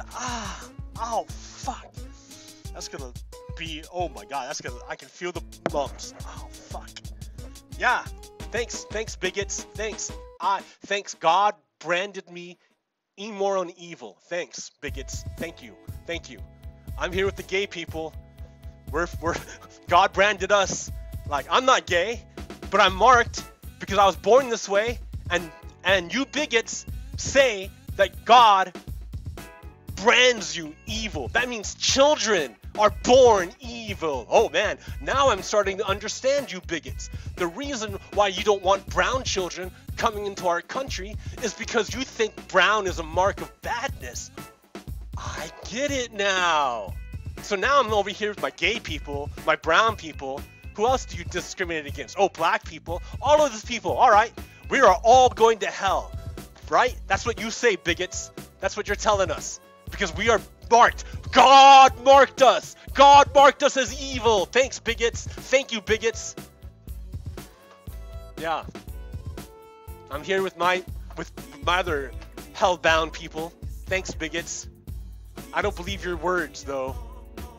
A: Oh, fuck. That's gonna be. Oh my God. That's gonna. I can feel the bumps. Oh, fuck. Yeah. Thanks, bigots. Thanks. Thanks, God branded me immoral and evil. Thanks, bigots. Thank you. I'm here with the gay people. We're God branded us. Like, I'm not gay, but I'm marked because I was born this way. And you bigots say that God brands you evil. That means children are born evil. Oh man, now I'm starting to understand you bigots. The reason why you don't want brown children coming into our country is because you think brown is a mark of badness. I get it now. So now I'm over here with my gay people, my brown people. Who else do you discriminate against? Oh, black people. All of these people. All right. We are all going to hell. Right? That's what you say, bigots. That's what you're telling us. Because we are marked. God marked us. God marked us as evil. Thanks, bigots. Thank you, bigots. Yeah. I'm here with my other hell-bound people. Thanks, bigots. I don't believe your words, though.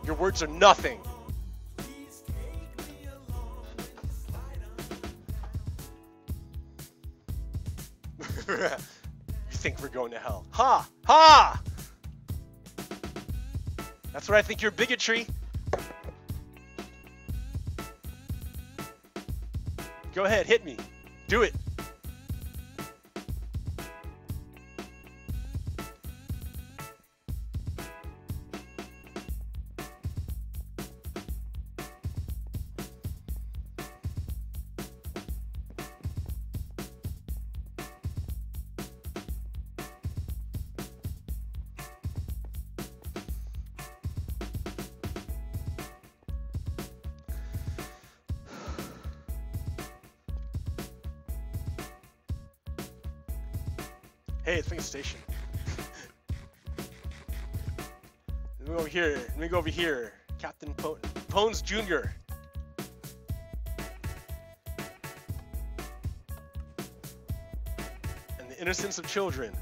A: Your words are nothing. You think we're going to hell? Ha! Ha! That's what I think you're bigotry. Go ahead, hit me. Do it. Hey, it's Finger Station. Let me go over here. Let me go over here. Captain Pones Jr. And the innocence of children.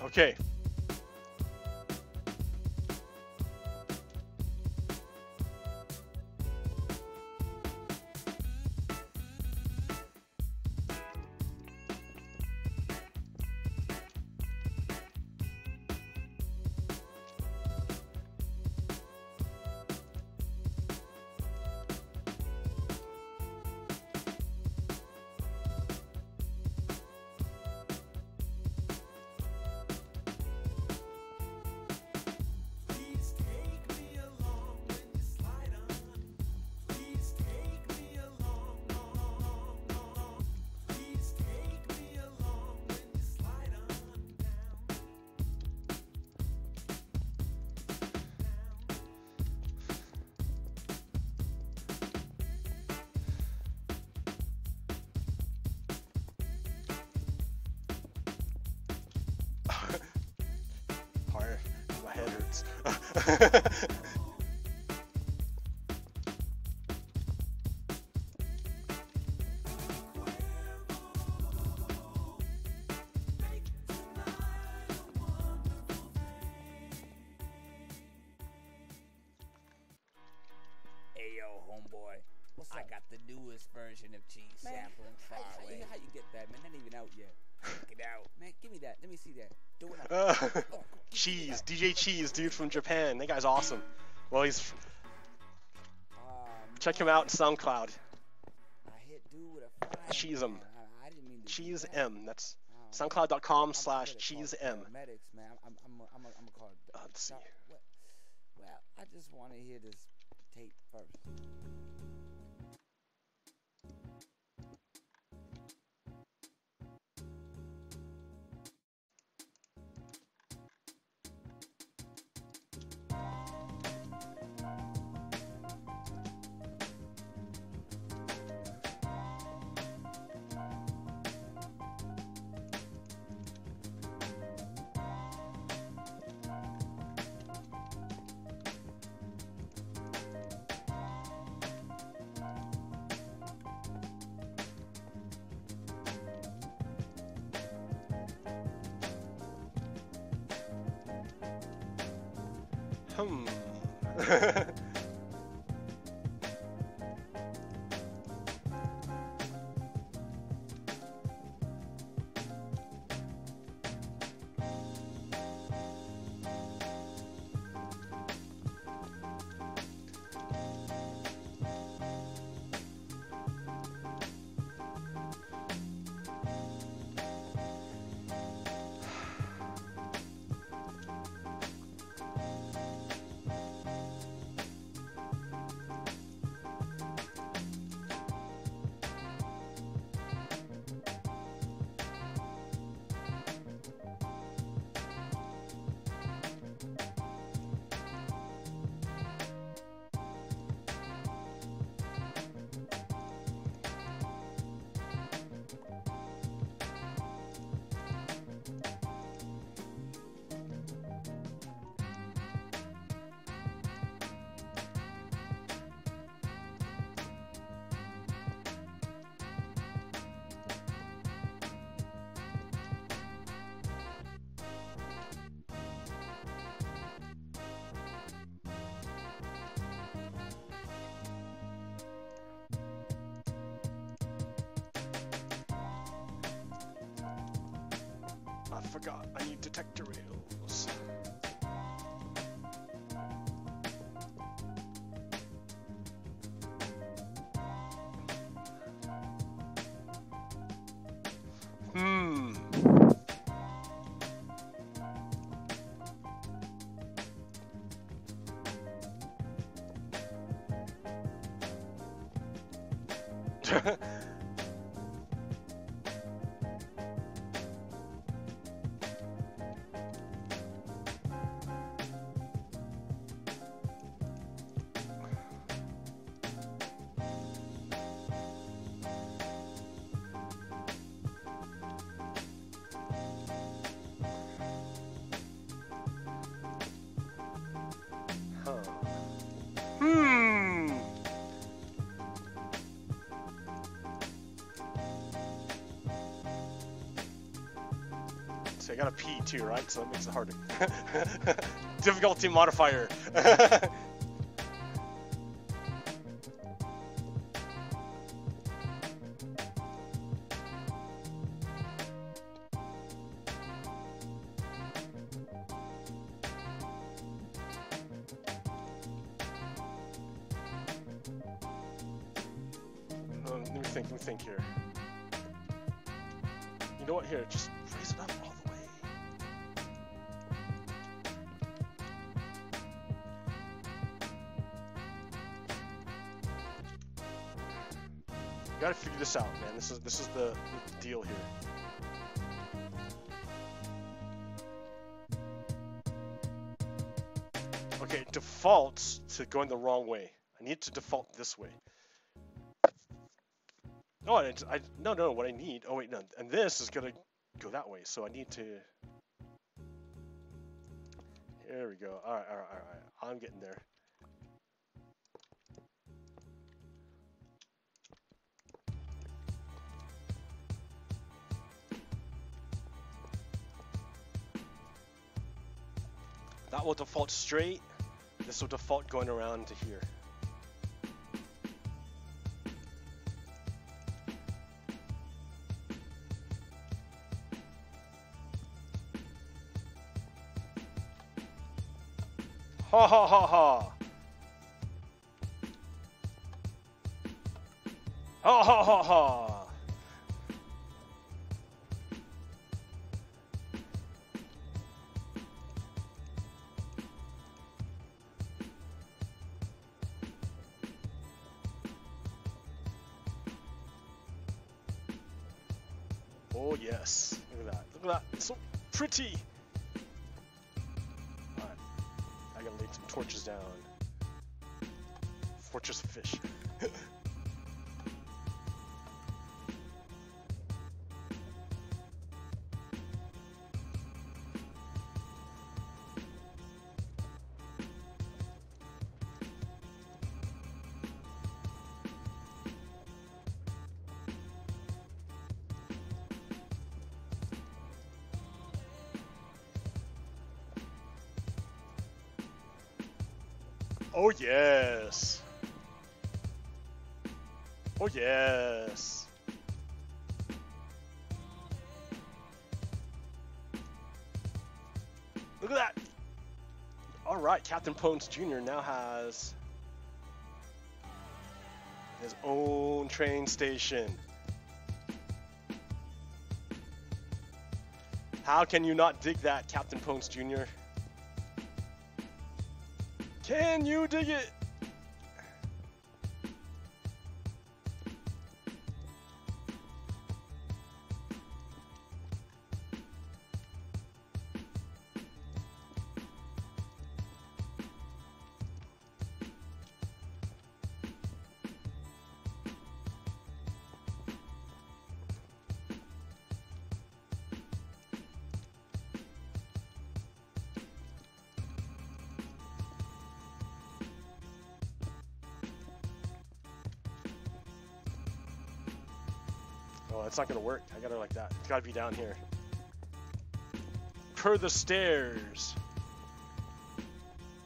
A: Okay. My head hurts.
D: Hey yo, homeboy. What's up? I got the newest version of cheese sampling far away. How you get that, man? That ain't even out yet. Check it out. Man, give me that. Let me see that. Do it.
A: Cheese. DJ Cheese, dude from Japan. That guy's awesome. Well, he's... Check him out on SoundCloud. Cheese M. Cheese M. That's SoundCloud.com/CheeseM. Let's see.
D: Well, I just want to hear this tape first.
A: Hmm. I forgot, I need detector rails. Hmm. So I got a P too, right? So that makes it harder. Difficulty modifier. Let me think here. You know what? Here, just raise it up all the way. You gotta figure this out, man. This is the deal here. Okay, it defaults to going the wrong way. I need to default this way. No, no. What I need. Oh wait, no. And this is gonna go that way. So I need to. Here we go. All right. I'm getting there. That will default straight. This will default going around to here. Ha ha ha ha! Ha ha ha ha! Oh yes! Look at that! Look at that! It's so pretty! I gotta lay some torches down. Fortress of fish. Oh yes. Oh yes. Look at that. All right, Captain Pones Jr. now has his own train station. How can you not dig that, Captain Pones Jr.? Can you dig it? Oh, it's not gonna work. I got her like that. It's gotta be down here. Per the stairs.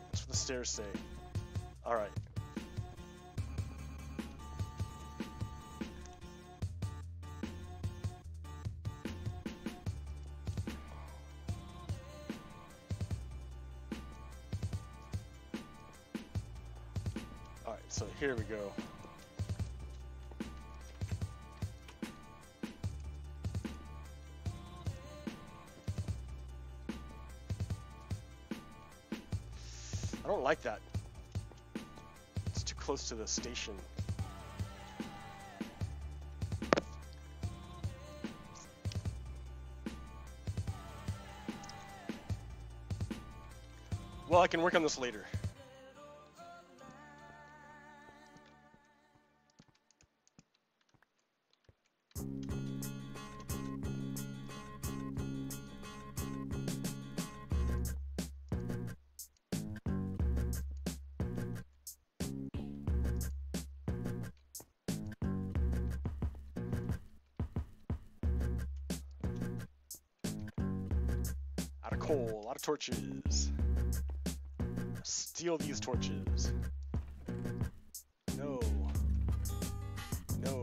A: That's what the stairs say. Alright. Alright, so here we go. I don't like that. It's too close to the station. Well, I can work on this later. Out of coal, a lot of torches. Steal these torches. No. No.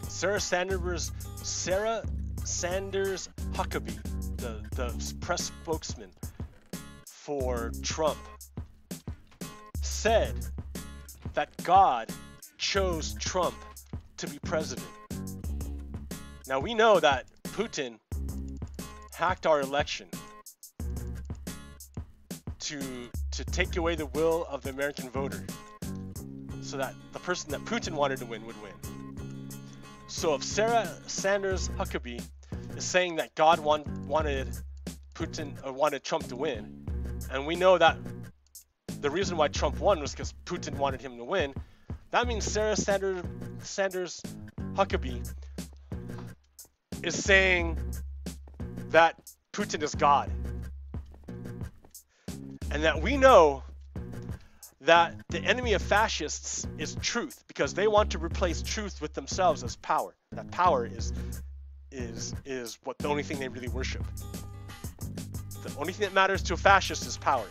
A: Sarah Sanders Huckabee, the press spokesman for Trump, said that God chose Trump to be president. Now we know that Putin hacked our election to take away the will of the American voter, so that the person that Putin wanted to win would win. So if Sarah Sanders Huckabee is saying that God wanted Trump to win, and we know that the reason why Trump won was because Putin wanted him to win, that means Sarah Sanders Huckabee is saying that Putin is God. And that we know that the enemy of fascists is truth, because they want to replace truth with themselves as power. That power is what the only thing they really worship. The only thing that matters to a fascist is power,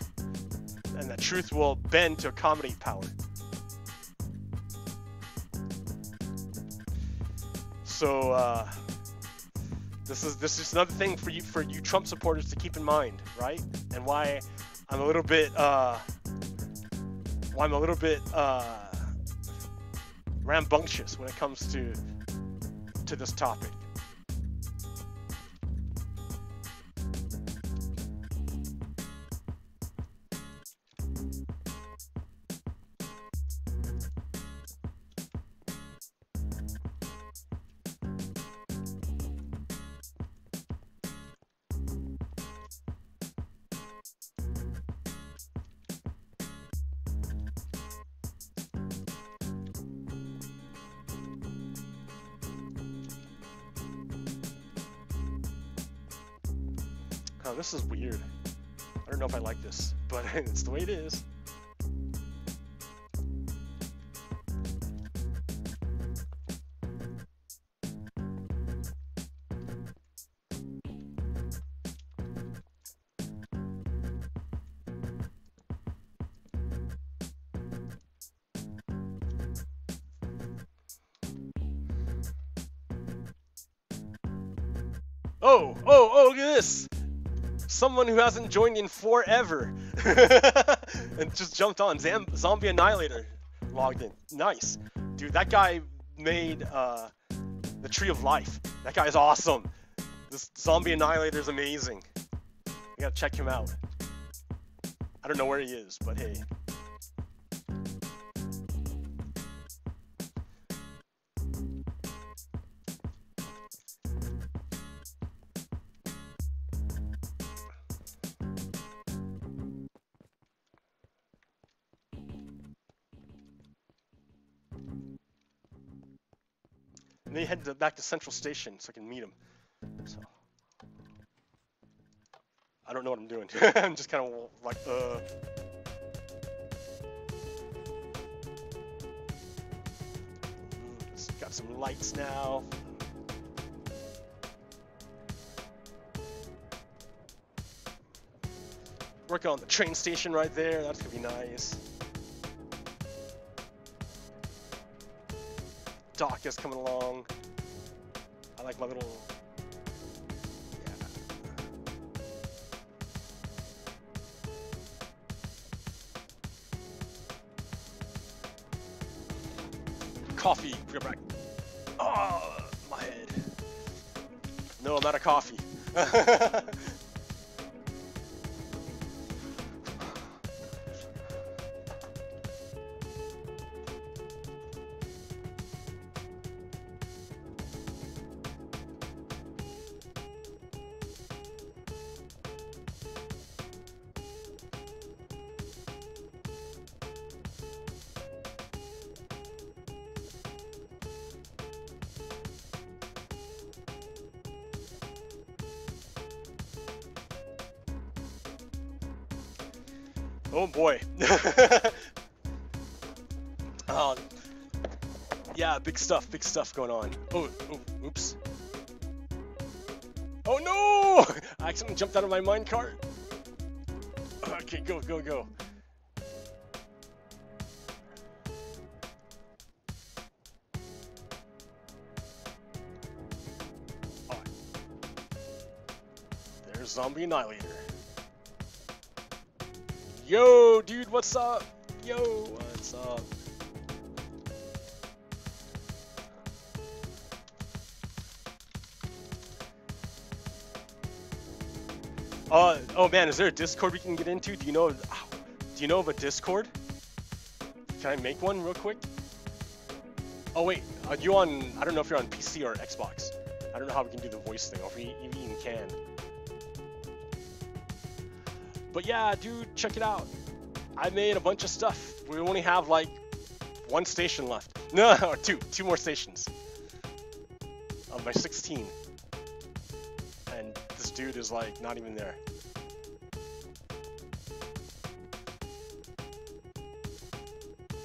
A: and that truth will bend to accommodate power. So this is another thing for you Trump supporters to keep in mind, right? And why I'm a little bit rambunctious when it comes to this topic. Oh, this is weird. I don't know if I like this, but it's the way it is. Oh, look at this! Someone who hasn't joined in forever and just jumped on. Zombie Annihilator logged in. Nice. Dude, that guy made the Tree of Life. That guy's awesome. This Zombie Annihilator is amazing. You gotta check him out. I don't know where he is, but hey. And then he head back to Central Station so I can meet him. So I don't know what I'm doing. I'm just kind of like, It's got some lights now. Working on the train station right there. That's gonna be nice. Dock is coming along. I like my little. Yeah. Coffee. Go back. Oh, my head. No, I'm out of coffee. Oh boy. Yeah, big stuff going on. Oh, oops. Oh no! I accidentally jumped out of my minecart. Okay, go. Alright. There's Zombie Annihilator. Yo, dude, what's up? Yo, what's up? Oh man, is there a Discord we can get into? Do you know of a Discord? Can I make one real quick? Oh wait, are you on? I don't know if you're on PC or Xbox. I don't know how we can do the voice thing, or if we even can. But yeah, dude, check it out. I made a bunch of stuff. We only have like one station left. No, two more stations. Of my 16. And this dude is like not even there.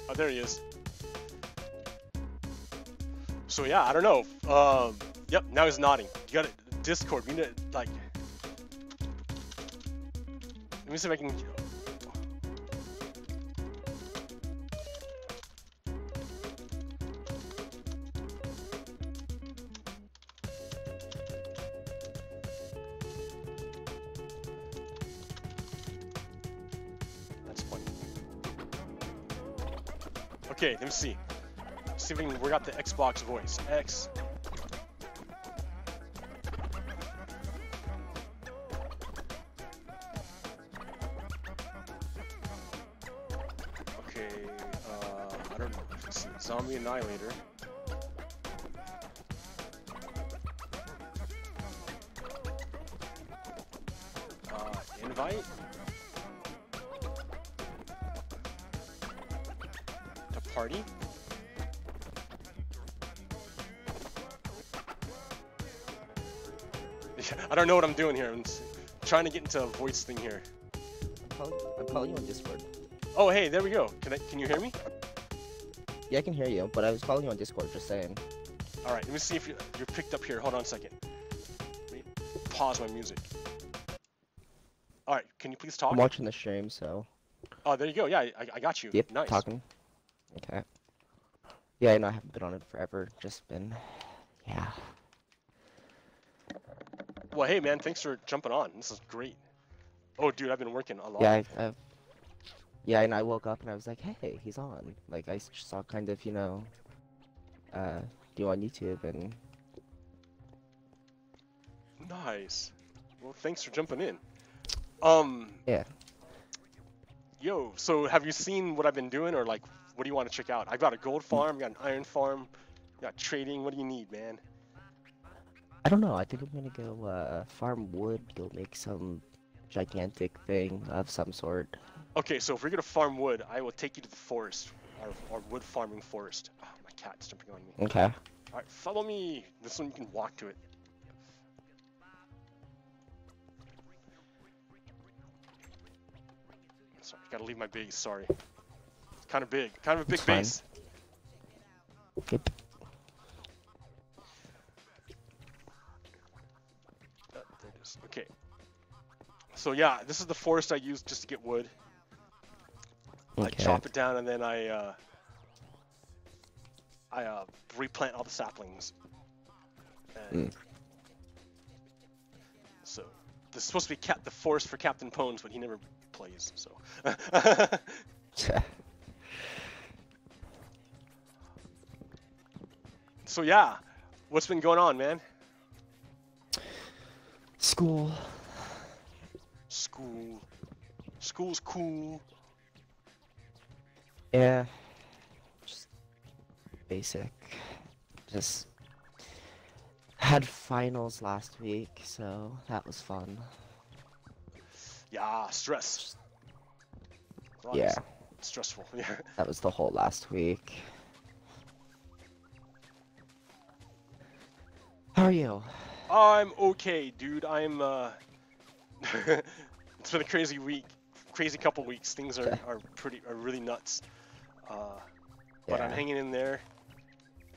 A: Oh, there he is. So yeah, I don't know. Yep, now he's nodding. You got a Discord. We need to like. Let me see if I can. That's funny. Okay, let me see. See if we can work out the Xbox voice. X. I don't know. Let's see. Zombie Annihilator. Invite. To party. I don't know what I'm doing here. trying to get into a voice thing here.
E: I'm calling you on Discord.
A: Oh, hey, there we go. Can you hear me?
E: Yeah, I can hear you, but I was calling you on Discord, just saying.
A: All right, let me see if you're picked up here. Hold on a second. Let me pause my music. All right, can you please talk?
E: I'm watching the stream, so.
A: Oh, there you go. Yeah, I got you.
E: Yep,
A: Nice.
E: talking. Okay. Yeah, I know I haven't been on it forever. Just been, yeah.
A: Well, hey, man, thanks for jumping on. This is great. Oh, dude, I've been working a lot.
E: Yeah, yeah, and I woke up and I was like, hey, he's on. Like, I saw kind of, you know, you on YouTube and.
A: Nice. Well, thanks for jumping in.
E: Yeah.
A: Yo, so have you seen what I've been doing, or like, what do you want to check out? I've got a gold farm, got an iron farm, got trading. What do you need, man?
E: I don't know. I think I'm gonna go farm wood, go make some gigantic thing of some sort.
A: Okay, so if we're gonna farm wood, I will take you to the forest, our wood farming forest. Oh, my cat's jumping on me.
E: Okay.
A: All right, follow me. This one you can walk to it. Sorry, gotta leave my base. Sorry. It's kind of big. Kind of a big
E: It's fine.
A: base.
E: Yep.
A: There it is. Okay. So yeah, this is the forest I use just to get wood. I
E: Okay.
A: chop it down and then I replant all the saplings. And so this is supposed to be the forest for Captain Pones, but he never plays. So. So yeah, what's been going on, man?
E: School.
A: School's cool.
E: Yeah. Just basic. Just had finals last week, so that was fun.
A: Yeah, stress.
E: Yeah.
A: Stressful. Yeah.
E: That was the whole last week. How are you?
A: I'm okay, dude. I'm it's been a crazy week, crazy couple weeks. Things are really nuts. But I'm
E: Yeah.
A: hanging in there,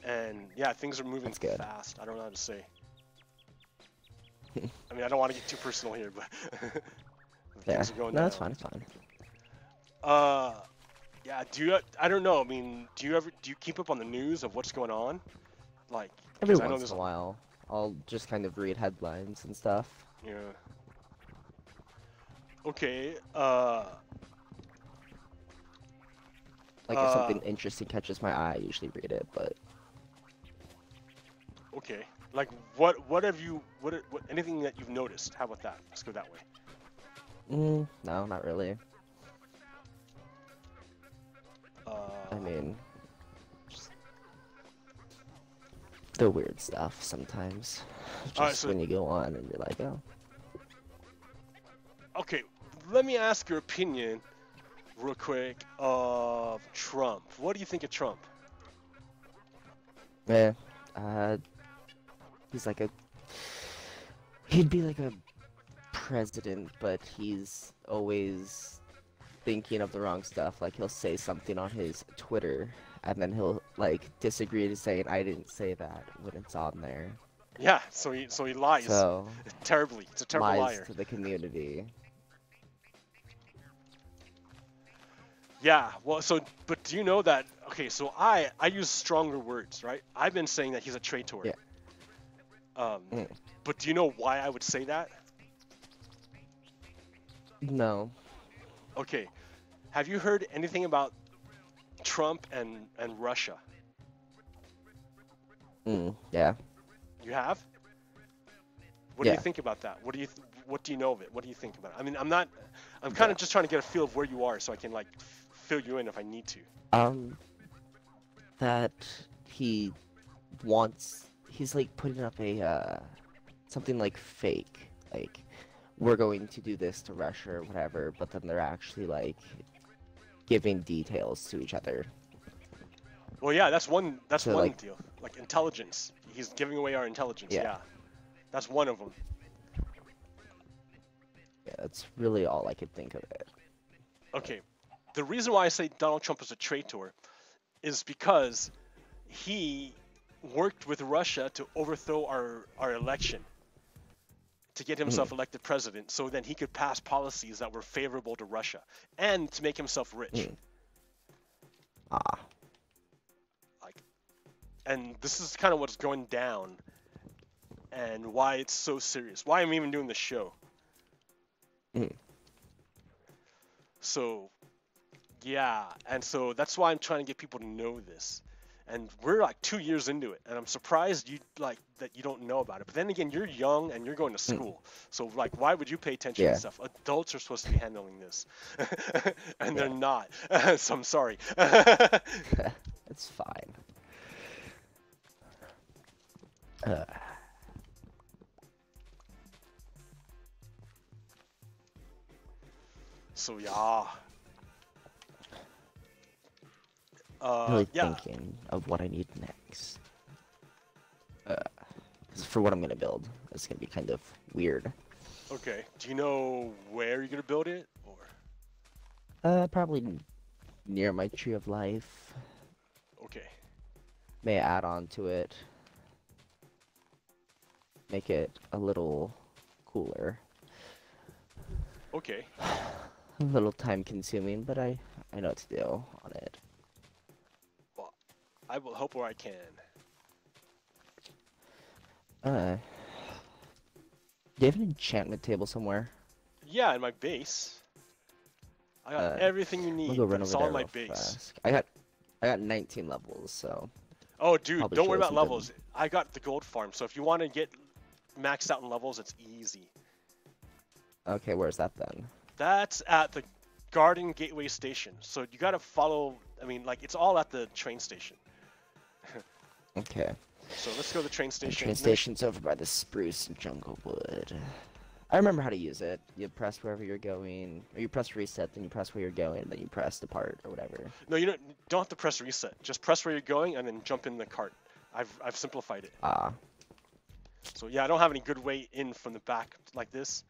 A: and yeah, things are moving
E: That's good.
A: fast. I don't know how to say. I mean, I don't want to get too personal here, but
E: Yeah.
A: things are going
E: No,
A: down.
E: it's fine. It's fine.
A: Yeah. I don't know. I mean, do you keep up on the news of what's going on? Like,
E: Every
A: 'cause I know
E: once
A: there's
E: in a while, I'll just kind of read headlines and stuff.
A: Yeah. Okay.
E: Like if something interesting catches my eye, I usually read it. But
A: Okay. Like, what anything that you've noticed? How about that? Let's go that way.
E: no, not really. I mean, just the weird stuff sometimes. Just
A: Alright, so-
E: when you go on and you're like, oh.
A: Okay, let me ask your opinion real quick of Trump. What do you think of Trump?
E: Yeah, he's like he'd be like a president, but he's always thinking of the wrong stuff. Like he'll say something on his Twitter, and then he'll like disagree to saying I didn't say that when it's on there.
A: Yeah, so he lies
E: So
A: terribly. It's a terrible
E: lies
A: liar.
E: to the community.
A: Yeah, well, but do you know that? Okay, so I use stronger words, right? I've been saying that he's a traitor.
E: Yeah.
A: But do you know why I would say that?
E: No.
A: Okay, have you heard anything about Trump and Russia?
E: Yeah.
A: You have? What do you
E: Yeah.
A: think about that? What do you know of it? What do you think about it? I mean, I'm kind of just trying to get a feel of where you are so I can like fill you in if I need to.
E: That he's like putting up a something like fake, like we're going to do this to Russia or whatever, but then they're actually like giving details to each other.
A: Well, yeah, that's one
E: So,
A: one
E: like-
A: deal. Like intelligence. He's giving away our intelligence.
E: Yeah.
A: Yeah. That's one of them.
E: Yeah, that's really all I could think of it.
A: Okay, the reason why I say Donald Trump is a traitor is because he worked with Russia to overthrow our election to get himself elected president, so then he could pass policies that were favorable to Russia and to make himself rich.
E: Ah.
A: Like, and this is kind of what's going down and why it's so serious. Why I'm even doing this show. So, yeah, and so that's why I'm trying to get people to know this. And we're like 2 years into it, and I'm surprised you like that you don't know about it. But then again, you're young and you're going to school, so like, why would you pay attention to stuff? Adults are supposed to be handling this, and they're not. So I'm sorry.
E: It's fine.
A: So yeah.
E: Really thinking of what I need next. For what I'm gonna build, it's gonna be kind of weird.
A: Okay. Do you know where you're gonna build it, or?
E: Probably near my tree of life.
A: Okay.
E: May add on to it. Make it a little cooler.
A: Okay.
E: A little time consuming, but I know what to do on it.
A: Well, I will help where I can.
E: Do you have an enchantment table somewhere?
A: Yeah, in my base. I got everything you need.
E: I'll go run
A: It's
E: over
A: all
E: there
A: in my
E: real
A: base.
E: fast. I got 19 levels, so.
A: Oh, dude,
E: Probably
A: don't worry
E: show
A: about
E: something.
A: levels. I got the gold farm, so if you want to get maxed out in levels, it's easy.
E: Okay, where's that then?
A: That's at the Garden Gateway Station. So you gotta follow. I mean, like, it's all at the train station.
E: Okay.
A: So let's go to the train
E: The
A: station.
E: train station's over by the spruce and jungle wood. I remember how to use it. You press wherever you're going, or you press reset, then you press where you're going, and then you press depart or whatever.
A: No, you don't have to press reset. Just press where you're going and then jump in the cart. I've simplified it.
E: Ah.
A: So yeah, I don't have any good way in from the back like this,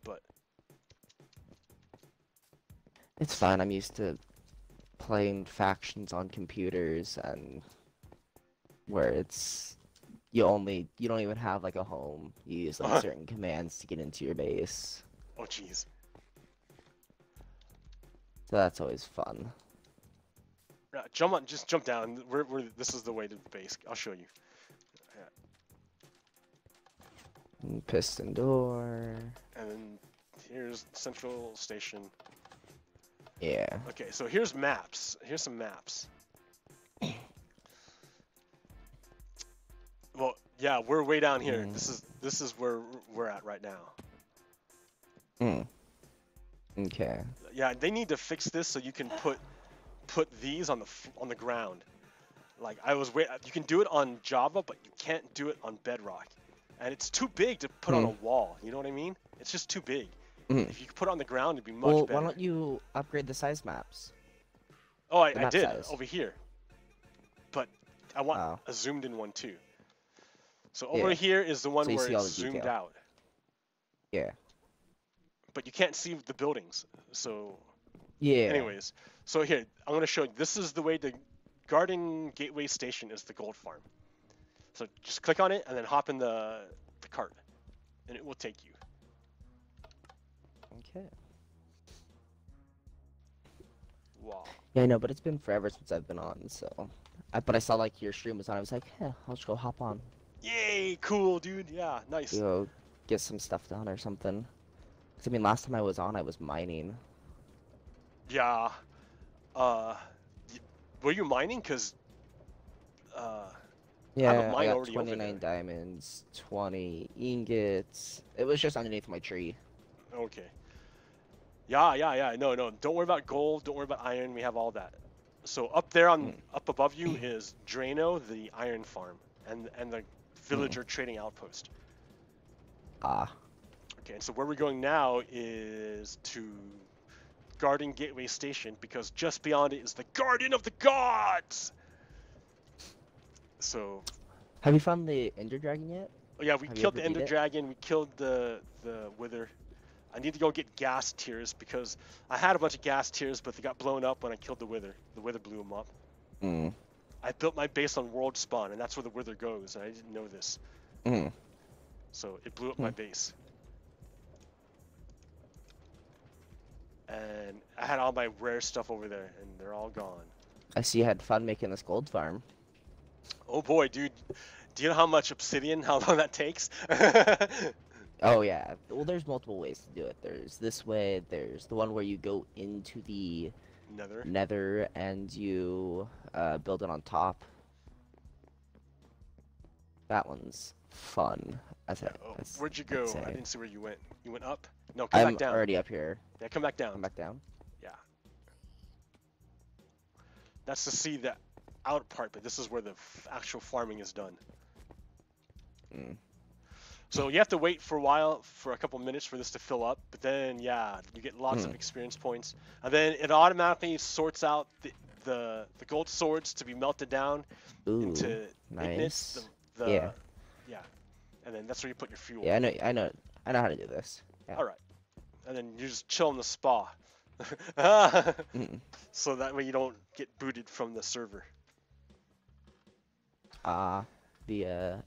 A: but
E: It's fine. I'm used to playing factions on computers and where it's you don't even have like a home. You use like certain commands to get into your base.
A: oh jeez.
E: So that's always fun.
A: Jump on, just jump down. This is the way to the base. I'll show you.
E: And piston door.
A: And then here's Central Station.
E: Yeah.
A: Okay, so here's maps. Here's some maps. Well, yeah, we're way down here. This is where we're at right now.
E: Okay.
A: Yeah, they need to fix this so you can put these on the ground. Like you can do it on Java, but you can't do it on Bedrock. And it's too big to put on a wall. You know what I mean? It's just too big. If you could put it on the ground, it'd be much better.
E: Why don't you upgrade the size maps?
A: Oh, I
E: map
A: did
E: size.
A: over here. But I want a zoomed in one too. So over
E: Yeah.
A: here is the one
E: So you
A: where
E: see all
A: it's
E: the
A: zoomed
E: detail.
A: out.
E: Yeah.
A: But you can't see the buildings. So
E: Yeah.
A: anyways, so here, I'm going to show you. This is the way the Garden Gateway Station is the gold farm. So just click on it and then hop in the cart. And it will take you.
E: Okay.
A: Wow.
E: Yeah, I know, but it's been forever since I've been on, so. But I saw like your stream was on. I was like, yeah, I'll just go hop on.
A: Yay, cool, dude. Yeah, nice.
E: Go get some stuff done or something. 'Cause, I mean, last time I was on, I was mining.
A: Yeah. Were you mining? Cause
E: Yeah,
A: I have a
E: I
A: mine
E: got
A: already over
E: 29
A: there.
E: diamonds, 20 ingots. It was just underneath my tree.
A: Okay. Yeah. No. Don't worry about gold. Don't worry about iron. We have all that. So up there up above you is Drano, the iron farm, and the villager trading outpost.
E: Ah.
A: Okay. And so where we're going now is to Garden Gateway Station, because just beyond it is the Garden of the Gods. So.
E: Have you found the Ender Dragon yet?
A: Oh yeah, we
E: Have you
A: killed
E: ever
A: the Ender
E: beat it?
A: Dragon. We killed the Wither. I need to go get gas tiers because I had a bunch of gas tiers, but they got blown up when I killed the Wither. The Wither blew them up.
E: Mm.
A: I built my base on world spawn, and that's where the Wither goes, and I didn't know this.
E: Mm.
A: So it blew up my base. And I had all my rare stuff over there, and they're all gone.
E: I see you had fun making this gold farm.
A: Oh boy, dude. Do you know how much obsidian, how long that takes?
E: Oh yeah. Well, there's multiple ways to do it. There's this way. There's the one where you go into the Nether and you build it on top. That one's fun.
A: Where'd you go? I didn't see where you went. You went up? No, come back down.
E: I'm already up here.
A: Yeah, come back down.
E: Come back down.
A: Yeah. That's to see the out part, but this is where the actual farming is done.
E: Mm.
A: So you have to wait for a while, for a couple minutes for this to fill up, but then yeah, you get lots of experience points, and then it automatically sorts out the gold swords to be melted down into ignits.
E: Yeah.
A: And then that's where you put your fuel.
E: Yeah, I know how to do this. Yeah.
A: All right, and then you just chill in the spa, so that way you don't get booted from the server.
E: The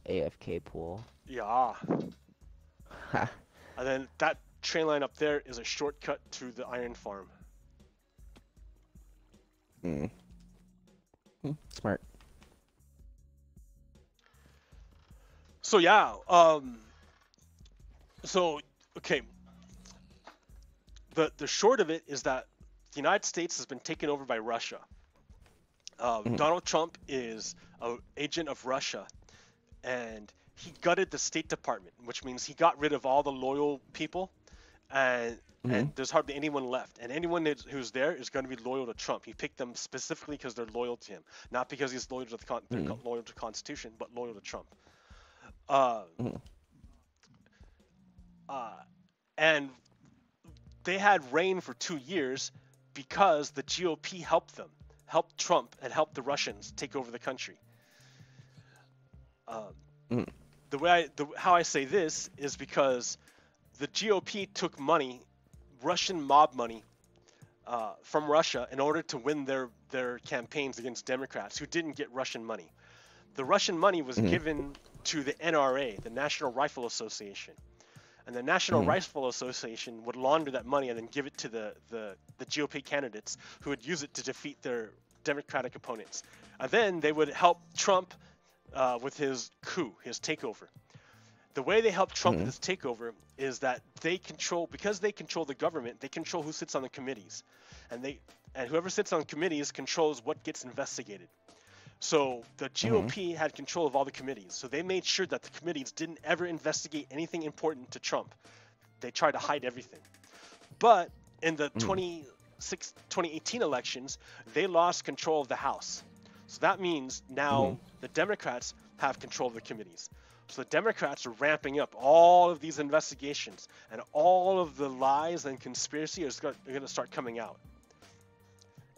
E: AFK pool.
A: Yeah. And then that train line up there is a shortcut to the iron farm.
E: Smart.
A: So yeah, so okay. The short of it is that the United States has been taken over by Russia. Donald Trump is an agent of Russia, and he gutted the State Department, which means he got rid of all the loyal people, and there's hardly anyone left. And anyone who's there is going to be loyal to Trump. He picked them specifically because they're loyal to him, not because he's loyal to the loyal to the Constitution, but loyal to Trump. And they had reign for 2 years because the GOP helped them, helped Trump, and helped the Russians take over the country. How I say this is because the GOP took money, Russian mob money, from Russia in order to win their campaigns against Democrats who didn't get Russian money. The Russian money was given to the NRA, the National Rifle Association. And the National Rifle Association would launder that money and then give it to the GOP candidates who would use it to defeat their Democratic opponents. And then they would help Trump with his coup, his takeover. The way they help Trump with his takeover is that because they control the government, they control who sits on the committees. And whoever sits on committees controls what gets investigated. So the GOP had control of all the committees. So they made sure that the committees didn't ever investigate anything important to Trump. They tried to hide everything. But in the 2018 elections, they lost control of the House. So that means now the Democrats have control of the committees. So the Democrats are ramping up all of these investigations, and all of the lies and conspiracy are going to start coming out.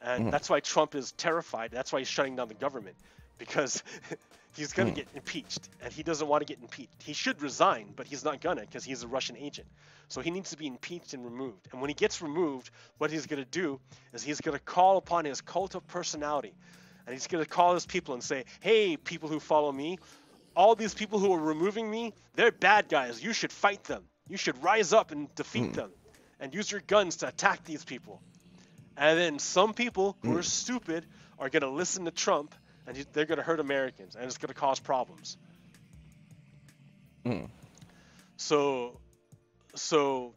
A: And that's why Trump is terrified. That's why he's shutting down the government, because he's going to get impeached, and he doesn't want to get impeached. He should resign, but he's not going to because he's a Russian agent. So he needs to be impeached and removed. And when he gets removed, what he's going to do is he's going to call upon his cult of personality. And he's going to call his people and say, hey, people who follow me, all these people who are removing me, they're bad guys. You should fight them. You should rise up and defeat them and use your guns to attack these people. And then some people who are stupid are going to listen to Trump, and they're going to hurt Americans, and it's going to cause problems. So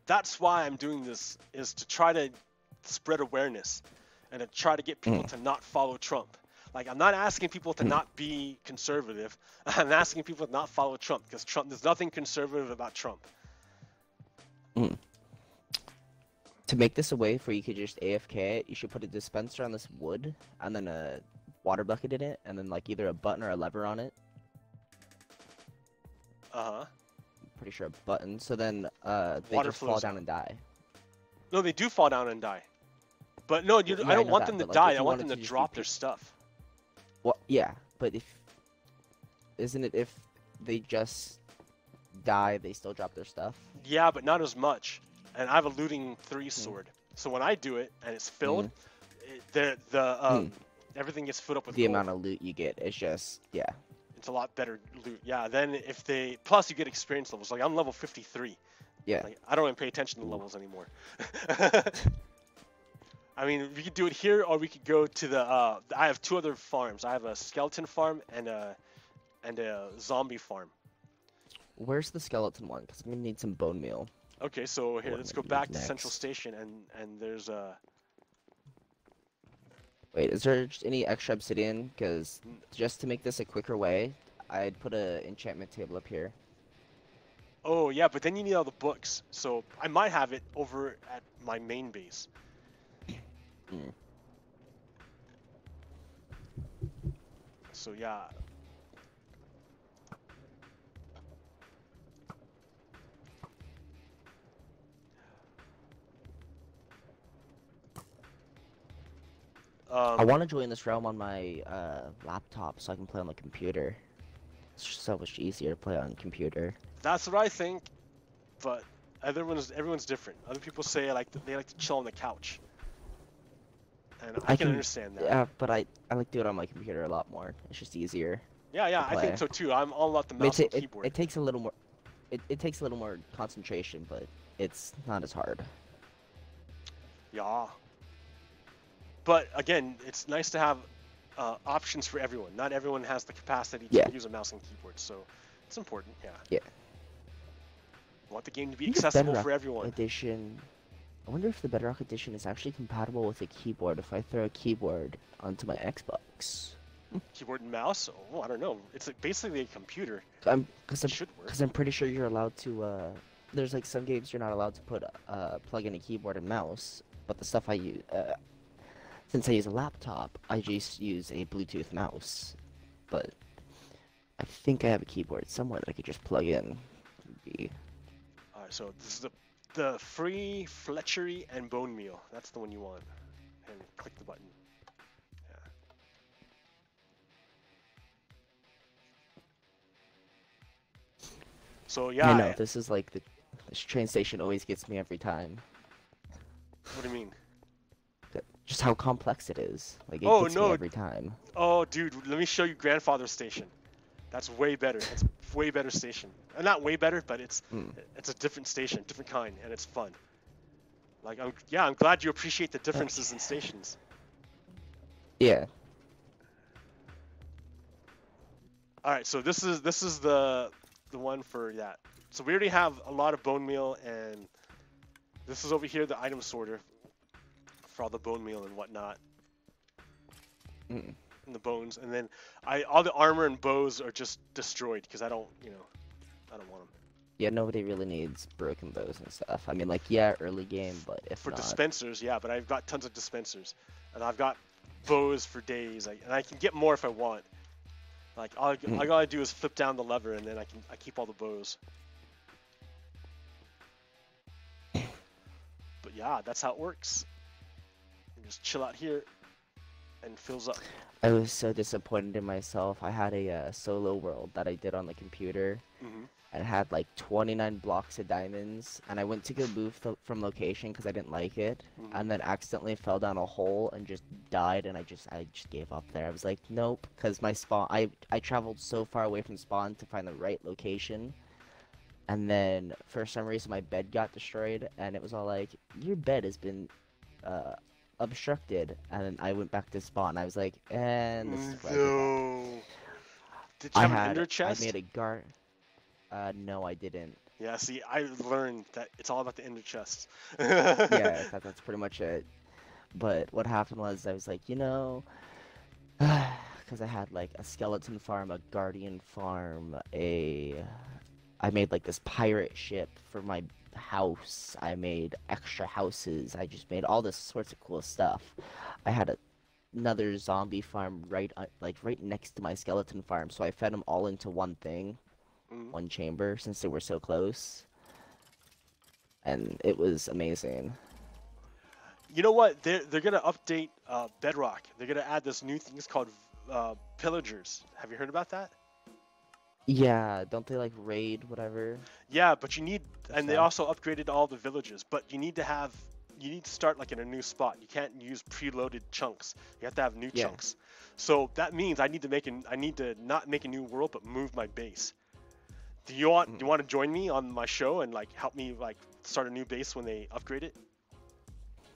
A: that's why I'm doing this, is to try to spread awareness and to try to get people to not follow Trump. Like, I'm not asking people to not be conservative. I'm asking people to not follow Trump, because there's nothing conservative about Trump.
E: To make this a way where you could just AFK it, you should put a dispenser on this wood, and then a water bucket in it, and then like either a button or a lever on it. Pretty sure a button. So then they
A: Water
E: just fall down and die.
A: No, they do fall down and die. But no, I don't want them to die. I want them to drop their stuff.
E: Well, yeah, but isn't it if they just die, they still drop their stuff?
A: Yeah, but not as much. and I have a looting 3 sword. So when I do it and it's filled, everything gets filled up with
E: the
A: gold.
E: amount of loot you get is just
A: It's a lot better loot. Yeah. Then if they plus you get experience levels. Like I'm level 53.
E: Yeah.
A: Like, I don't even pay attention to levels anymore. I mean, we could do it here, or we could go to the. I have 2 other farms. I have a skeleton farm and a zombie farm.
E: Where's the skeleton one? Because I'm gonna need some bone meal.
A: Okay, so here,
E: What
A: let's
E: am
A: go
E: I
A: back to
E: next?
A: Central Station, and there's a.
E: Wait, is there any extra obsidian? Because just to make this a quicker way, I'd put a enchantment table up here.
A: Oh yeah, but then you need all the books. So I might have it over at my main base. So yeah.
E: I want to join this realm on my laptop so I can play on the computer. It's just so much easier to play on computer.
A: That's what I think, but everyone's different. Other people say they like to chill on the couch, and I can understand that.
E: Yeah, but I like to do it on my computer a lot more. It's just easier.
A: Yeah, I think
E: play.
A: so too. I'm all about the
E: I mean,
A: mouse and keyboard.
E: it takes a little more. It takes a little more concentration, but it's not as hard.
A: Yeah. But again, it's nice to have options for everyone. Not everyone has the capacity to use a mouse and keyboard, so it's important. Yeah.
E: Yeah.
A: I want the game to be
E: I think the
A: accessible
E: Bedrock
A: for everyone.
E: Edition. I wonder if the Bedrock Edition is actually compatible with a keyboard if I throw a keyboard onto my Xbox.
A: Keyboard and mouse? Oh, I don't know. It's basically a computer.
E: Because
A: should work.
E: I'm pretty sure you're allowed to. There's like some games you're not allowed to put plug in a keyboard and mouse. But the stuff I use, since I use a laptop, I just use a Bluetooth mouse. But I think I have a keyboard somewhere that I could just plug in.
A: Alright, so this is the free Fletchery and bone meal. That's the one you want. And click the button. Yeah. So yeah.
E: I know this is like this train station always gets me every time.
A: What do you mean?
E: Just how complex it is. Like it gets me every time.
A: Oh, dude, let me show you Grandfather's Station. That's way better. That's a way better station. Not way better, but it's a different station, different kind, and it's fun. Like I'm glad you appreciate the differences in stations.
E: Yeah.
A: All right, so this is the one for that. So we already have a lot of bone meal, and this is over here the item sorter for all the bone meal and whatnot. And the bones, and then all the armor and bows are just destroyed because I don't want them.
E: Yeah, nobody really needs broken bows and stuff. I mean, like, yeah, early game, but if
A: For
E: not...
A: dispensers, yeah, but I've got tons of dispensers, and I've got bows for days, and I can get more if I want. Like all I gotta do is flip down the lever, and then I keep all the bows. But yeah, that's how it works. You just chill out here, and fills up.
E: I was so disappointed in myself. I had a solo world that I did on the computer, and it had like 29 blocks of diamonds, and I went to go move from location because I didn't like it, and then accidentally fell down a hole and just died, and I just gave up there. I was like, nope, because my spawn, I traveled so far away from spawn to find the right location, and then for some reason my bed got destroyed, and it was all like, your bed has been obstructed, and then I went back to spawn. I was like, and this is
A: No. Did you have an ender chest?
E: I made a guard. No, I didn't.
A: Yeah, see, I learned that it's all about the ender chests.
E: Yeah, that's pretty much it. But what happened was I was like, because I had like a skeleton farm, a guardian farm, I made like this pirate ship for my house. I made extra houses. I just made all this sorts of cool stuff. I had another zombie farm right next to my skeleton farm, so I fed them all into one thing. One chamber, since they were so close, and it was amazing.
A: You know what? They're gonna update Bedrock. They're gonna add this new thing. It's called pillagers. Have you heard about that?
E: Yeah, don't they like raid whatever?
A: Yeah, but you need, and they
E: stuff.
A: also upgraded all the villages, but you need to start like in a new spot. You can't use preloaded chunks. You have to have new
E: Yeah.
A: chunks. So that means I need to not make a new world, but move my base. Do you want to join me on my show and like help me like start a new base when they upgrade it?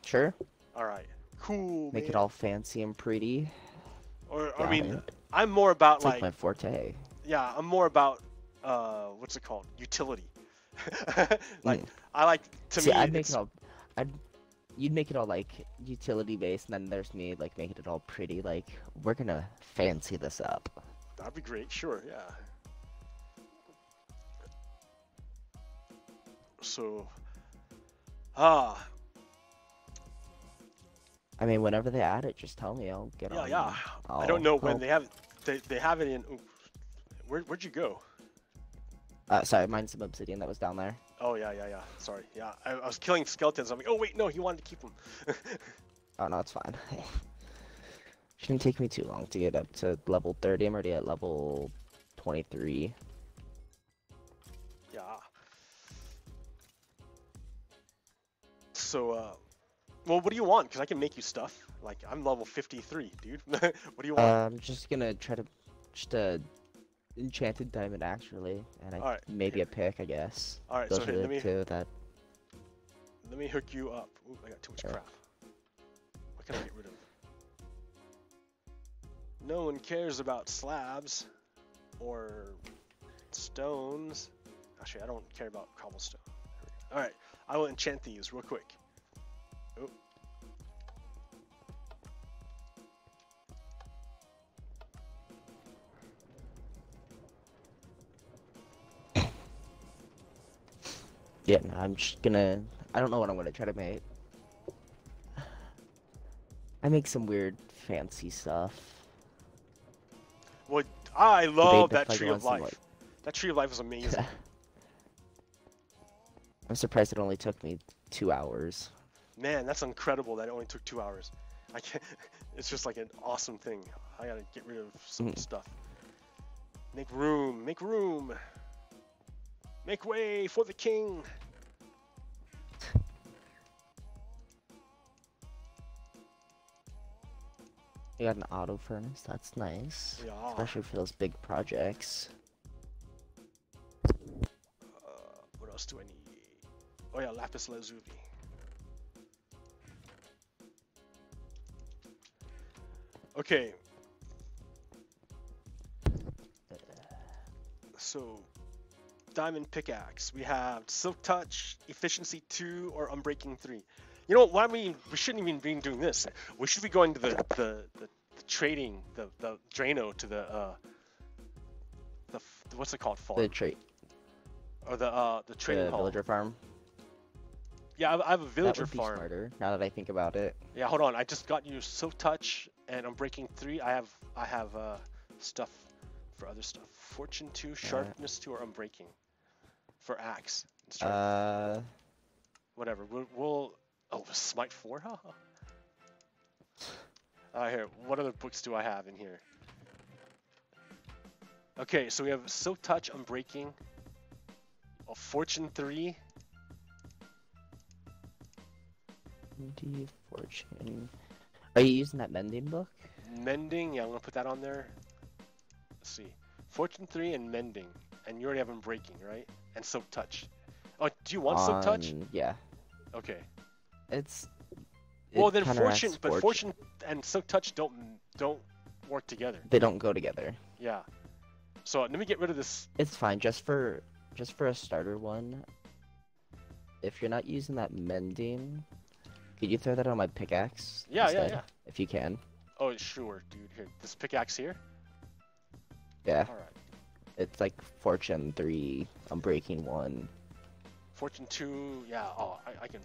E: Sure.
A: All right, cool.
E: Make it
A: man.
E: all fancy and pretty.
A: Or I
E: Got
A: mean,
E: it.
A: I'm more about
E: It's like my forte.
A: yeah, I'm more about what's it called? Utility. Like I like to
E: See,
A: me.
E: I'd make
A: it's-
E: it all. You'd make it all like utility based, and then there's me like making it all pretty. Like we're gonna fancy this up.
A: That'd be great. Sure, yeah. So,
E: I mean, whenever they add it, just tell me. I'll get on.
A: yeah. I
E: I'll
A: don't know when
E: help.
A: they have it. They have it in. Ooh, where'd you go?
E: Sorry, mine's some obsidian that was down there.
A: Oh yeah. Sorry. Yeah, I was killing skeletons. I'm like, oh wait, no, he wanted to keep them.
E: Oh no, it's fine. Shouldn't take me too long to get up to level 30. I'm already at level 23.
A: Yeah. So, well, what do you want? Because I can make you stuff. Like, I'm level 53, dude. What do you want?
E: I'm just gonna try to just enchanted diamond axe really, and
A: Alright,
E: maybe
A: here.
E: a pick, I guess.
A: Alright,
E: Those
A: so
E: are
A: here,
E: the two that.
A: let me hook you up. Ooh, I got too much
E: Sure.
A: crap. What can I get rid of? No one cares about slabs or stones. Actually, I don't care about cobblestone. Alright, I will enchant these real quick. Oh.
E: Yeah, no, I'm just gonna. I don't know what I'm gonna try to make. I make some weird fancy stuff.
A: Well, I love
E: Debate
A: that
E: if I
A: tree
E: go
A: of
E: on some,
A: life. That tree of life is amazing.
E: I'm surprised it only took me 2 hours.
A: Man, that's incredible that it only took 2 hours. I can't, it's just like an awesome thing. I gotta get rid of some stuff. Make room, make room. Make way for the king.
E: You got an auto furnace, that's nice.
A: Yeah.
E: Especially for those big projects.
A: What else do I need? Oh yeah, lapis lazuli. Okay. So, diamond pickaxe. We have silk touch, efficiency 2, or unbreaking 3. You know, why we shouldn't even be doing this. We should be going to the trading, the Drano to the what's it called, farm?
E: The trait.
A: Or the trading
E: The
A: hall.
E: villager farm.
A: Yeah, I have a
E: That
A: villager
E: would be
A: farm.
E: smarter, now that I think about it.
A: Yeah, hold on. I just got you silk touch and unbreaking 3. I have stuff for other stuff. Fortune 2, sharpness 2, or unbreaking for axe. and strength. Whatever. We'll oh, smite 4. Here. What other books do I have in here? Okay, so we have silk touch, unbreaking. Oh, fortune 3.
E: Fortune. Are you using that mending book?
A: Mending. Yeah, I'm gonna put that on there. Let's see. Fortune 3 and mending, and you already have unbreaking, right? And silk touch. Oh, do you want silk touch?
E: Yeah.
A: Okay.
E: It's.
A: Well,
E: it
A: then
E: counteracts
A: fortune, but fortune and silk touch don't work together.
E: They don't go together.
A: Yeah. So let me get rid of this.
E: It's fine, just for a starter one. If you're not using that mending, could you throw that on my pickaxe?
A: Yeah,
E: instead,
A: yeah.
E: If you can.
A: Oh, sure, dude. Here, this pickaxe here.
E: Yeah.
A: All right.
E: It's like Fortune 3, Unbreaking 1.
A: Fortune 2. Yeah. Oh, I can.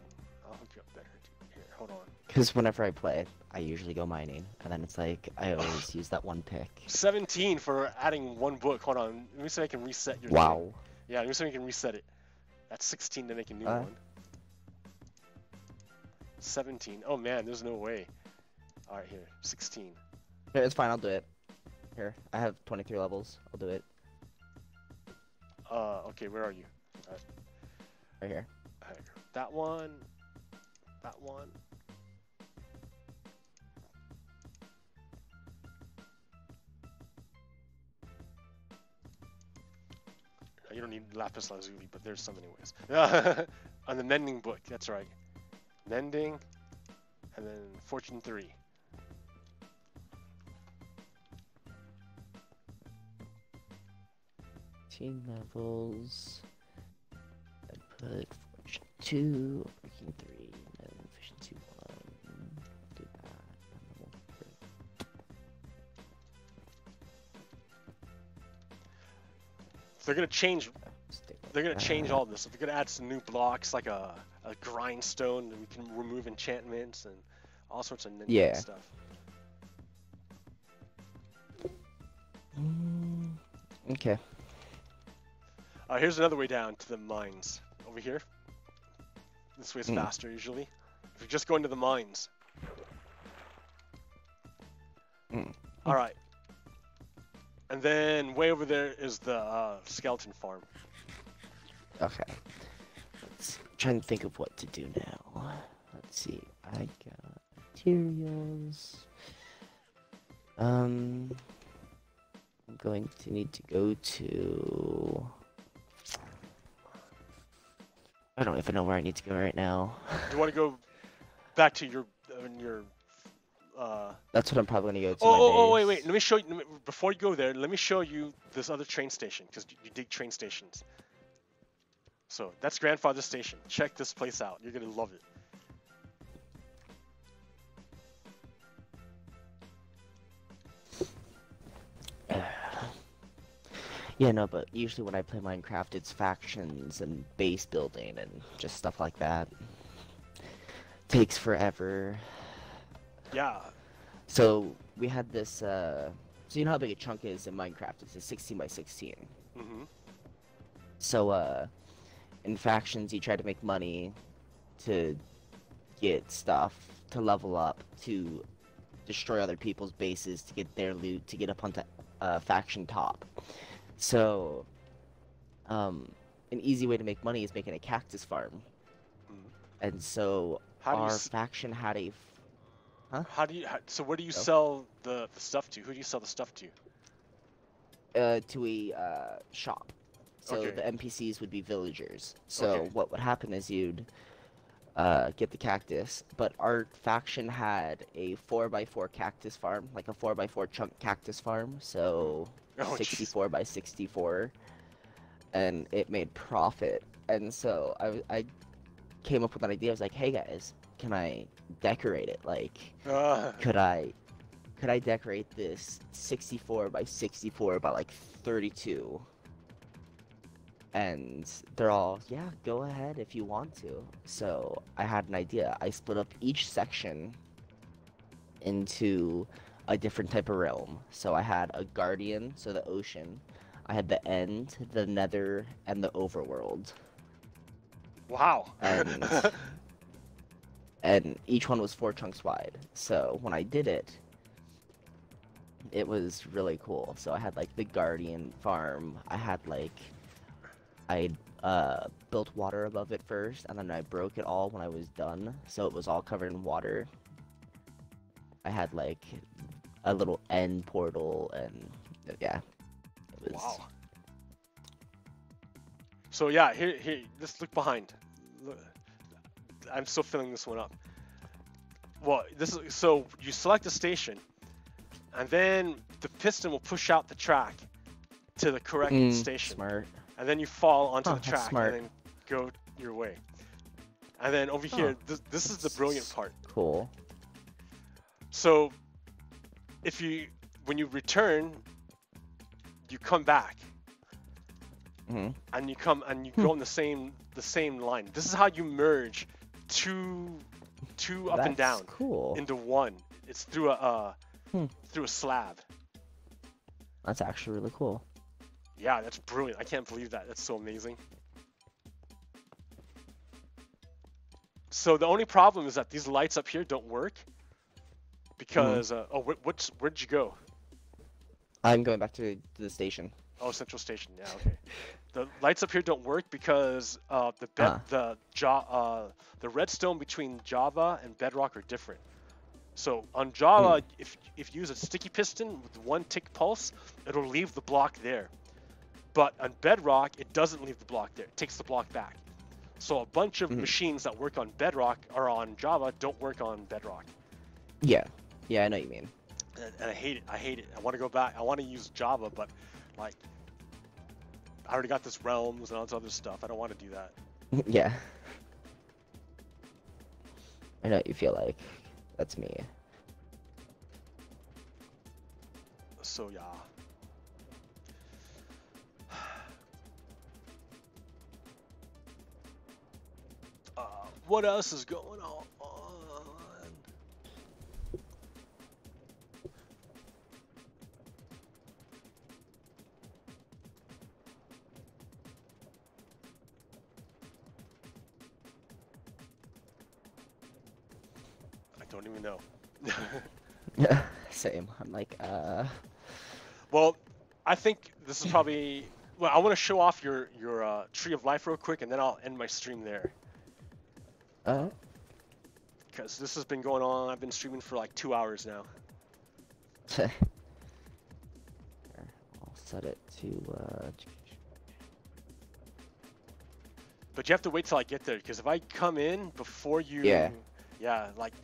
A: I'll hook you up better. Dude. Here, hold on.
E: Because whenever I play, I usually go mining, and then it's like I always use that one pick.
A: 17 for adding one book. Hold on. Let me see if I can reset your.
E: Wow.
A: Thing. Yeah, let me see if I can reset it. That's 16 to make a new one. 17. Oh man, there's no way. All right, here. 16.
E: Here, it's fine. I'll do it. Here, I have 23 levels. I'll do it.
A: Okay, where are you?
E: Right here.
A: That one. That one. You don't need lapis lazuli, but there's some anyways. On the mending book, that's right. Mending, and then fortune 3.
E: Team levels. I put fortune 2, working 3, and then efficiency 1. Do that. And then we'll put...
A: They're gonna change. They're gonna change all this. They're gonna add some new blocks, like a grindstone, and we can remove enchantments and all sorts of ninja stuff.
E: Okay.
A: Here's another way down to the mines. Over here. This way's faster usually. If you're just going to the mines. Alright. And then way over there is the skeleton farm.
E: Okay. Let's try and think of what to do now. Let's see. I got materials. I'm going to need to go to... I don't even know where I need to go right now.
A: Do you want to go back to your
E: That's what I'm probably gonna go to.
A: Oh, wait. Let me show you. Before you go there, let me show you this other train station, because you dig train stations. So that's Grandfather Station. Check this place out. You're gonna love it.
E: Yeah, no, but usually when I play Minecraft, it's factions and base building and just stuff like that. Takes forever.
A: Yeah.
E: So we had this. So you know how big a chunk is in Minecraft? It's a 16 by 16.
A: Mm-hmm.
E: So in factions, you try to make money to get stuff, to level up, to destroy other people's bases, to get their loot, to get up onto faction top. So, an easy way to make money is making a cactus farm. And so our faction had a... Huh?
A: So where do you sell the stuff to? Who do you sell the stuff to?
E: To a shop. So the NPCs would be villagers. So what would happen is you'd get the cactus, but our faction had a 4x4 cactus farm, like a 4x4 chunk cactus farm. So 64 by 64, and it made profit. And so I came up with an idea. I was like, hey guys, can I decorate it? Like, could I decorate this 64 by 64 by like 32? And they're all, yeah, go ahead if you want to. So I had an idea. I split up each section into a different type of realm. So I had a guardian, so the ocean. I had the end, the nether, and the overworld.
A: Wow.
E: And each one was 4 chunks wide. So when I did it, it was really cool. So I had like the guardian farm. I had like, I built water above it first, and then I broke it all when I was done, so it was all covered in water. I had like a little end portal, and yeah, it was...
A: Wow. So yeah, here, just look behind. Look, I'm still filling this one up. Well, this is, so you select a station, and then the piston will push out the track to the correct station.
E: Smart.
A: And then you fall onto the track
E: smart.
A: and then go your way. And then over here, this is the brilliant part.
E: Cool.
A: So, when you return, you come back, and you go on the same line. This is how you merge two up and down into one. It's through a slab.
E: That's actually really cool.
A: Yeah, that's brilliant. I can't believe that. That's so amazing. So the only problem is that these lights up here don't work. Because, where'd you go?
E: I'm going back to the station.
A: Oh, Central Station. Yeah, okay. The lights up here don't work because the redstone between Java and Bedrock are different. So on Java, if you use a sticky piston with 1 tick pulse, it'll leave the block there. But on Bedrock, it doesn't leave the block there. It takes the block back. So a bunch of machines that work on Bedrock or on Java don't work on Bedrock.
E: Yeah. Yeah, I know what you mean.
A: And I hate it. I hate it. I want to go back. I want to use Java, but like, I already got this Realms and all this other stuff. I don't want to do that.
E: Yeah. I know what you feel like. That's me.
A: So yeah. What else is going on? I don't even know.
E: Same. I'm like,
A: Well, I think this is probably. Well, I want to show off your tree of life real quick, and then I'll end my stream there. Because this has been going on. I've been streaming for like 2 hours now.
E: I'll set it to.
A: But you have to wait till I get there, because if I come in before you, yeah, like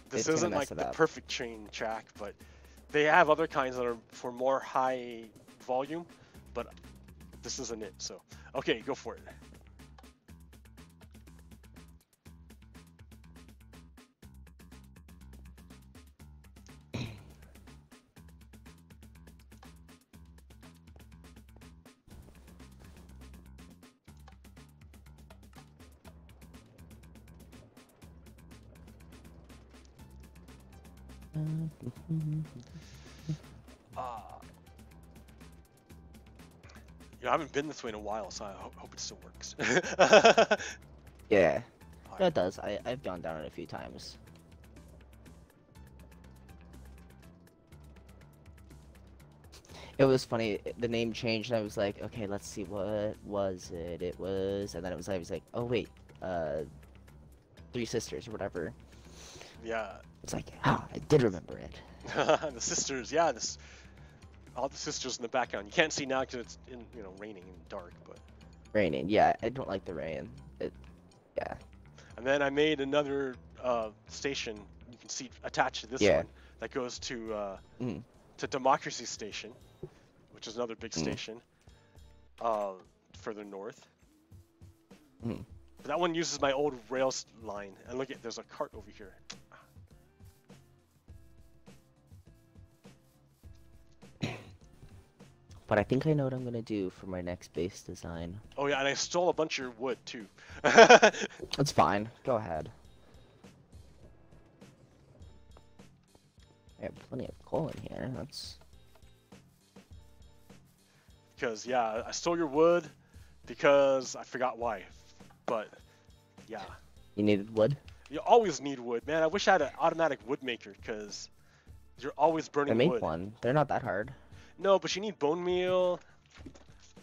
A: this
E: It's
A: isn't
E: gonna
A: like
E: mess it
A: the
E: up.
A: perfect train track, but they have other kinds that are for more high volume, but this isn't it. So okay, go for it. Yeah, I haven't been this way in a while, so I hope it still works.
E: Yeah.
A: Alright.
E: Yeah, it does. I've gone down it a few times. It was funny. The name changed, and I was like, okay, let's see, what was it? It was, and then I was like, oh wait, Three Sisters or whatever.
A: Yeah.
E: It's like, ah, I did remember it.
A: The sisters, yeah, all the sisters in the background. You can't see now because it's raining and dark, but.
E: Raining, yeah, I don't like the rain. Yeah.
A: And then I made another station. You can see attached to this one that goes to Democracy Station, which is another big station further north. But that one uses my old rails line. And look at, there's a cart over here.
E: But I think I know what I'm gonna do for my next base design.
A: Oh yeah, and I stole a bunch of your wood too.
E: That's fine. Go ahead. I have plenty of coal in here. That's.
A: Because yeah, I stole your wood because I forgot why. But yeah.
E: You needed wood?
A: You always need wood, man. I wish I had an automatic wood maker because you're always burning wood.
E: I made one. They're not that hard.
A: No, but you need bone meal,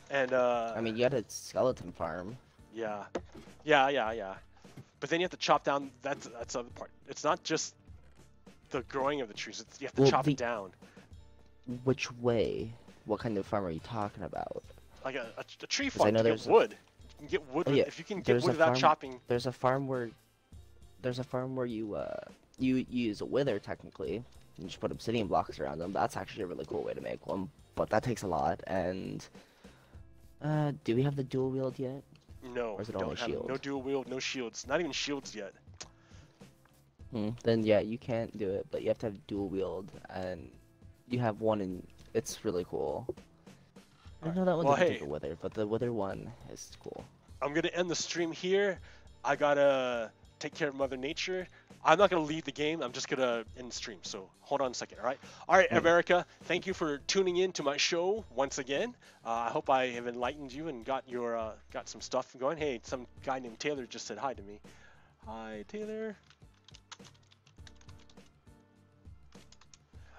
A: and
E: I mean, you had a skeleton farm.
A: Yeah. But then you have to chop down. That's the other part. It's not just the growing of the trees. You have to chop it down.
E: Which way? What kind of farm are you talking about?
A: Like a tree farm.
E: I know
A: to get wood. You can get wood if you can get wood without chopping.
E: There's a farm where you use a wither technically. You just put obsidian blocks around them. That's actually a really cool way to make one, but that takes a lot. And do we have the dual wield yet?
A: No.
E: Or is it only shield?
A: No dual wield, no shields. Not even shields yet.
E: Then yeah, you can't do it, but you have to have dual wield, and you have one, and it's really cool. I know that one doesn't take a wither, but the wither one is cool.
A: I'm gonna end the stream here. I gotta take care of Mother Nature. I'm not going to lead the game. I'm just going to end the stream. So hold on a second, all right? All right, America, thank you for tuning in to my show once again. I hope I have enlightened you and got some stuff going. Hey, some guy named Taylor just said hi to me. Hi, Taylor.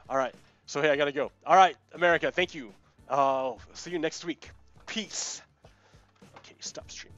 A: All right. So, hey, I got to go. All right, America, thank you. See you next week. Peace. Okay, stop stream.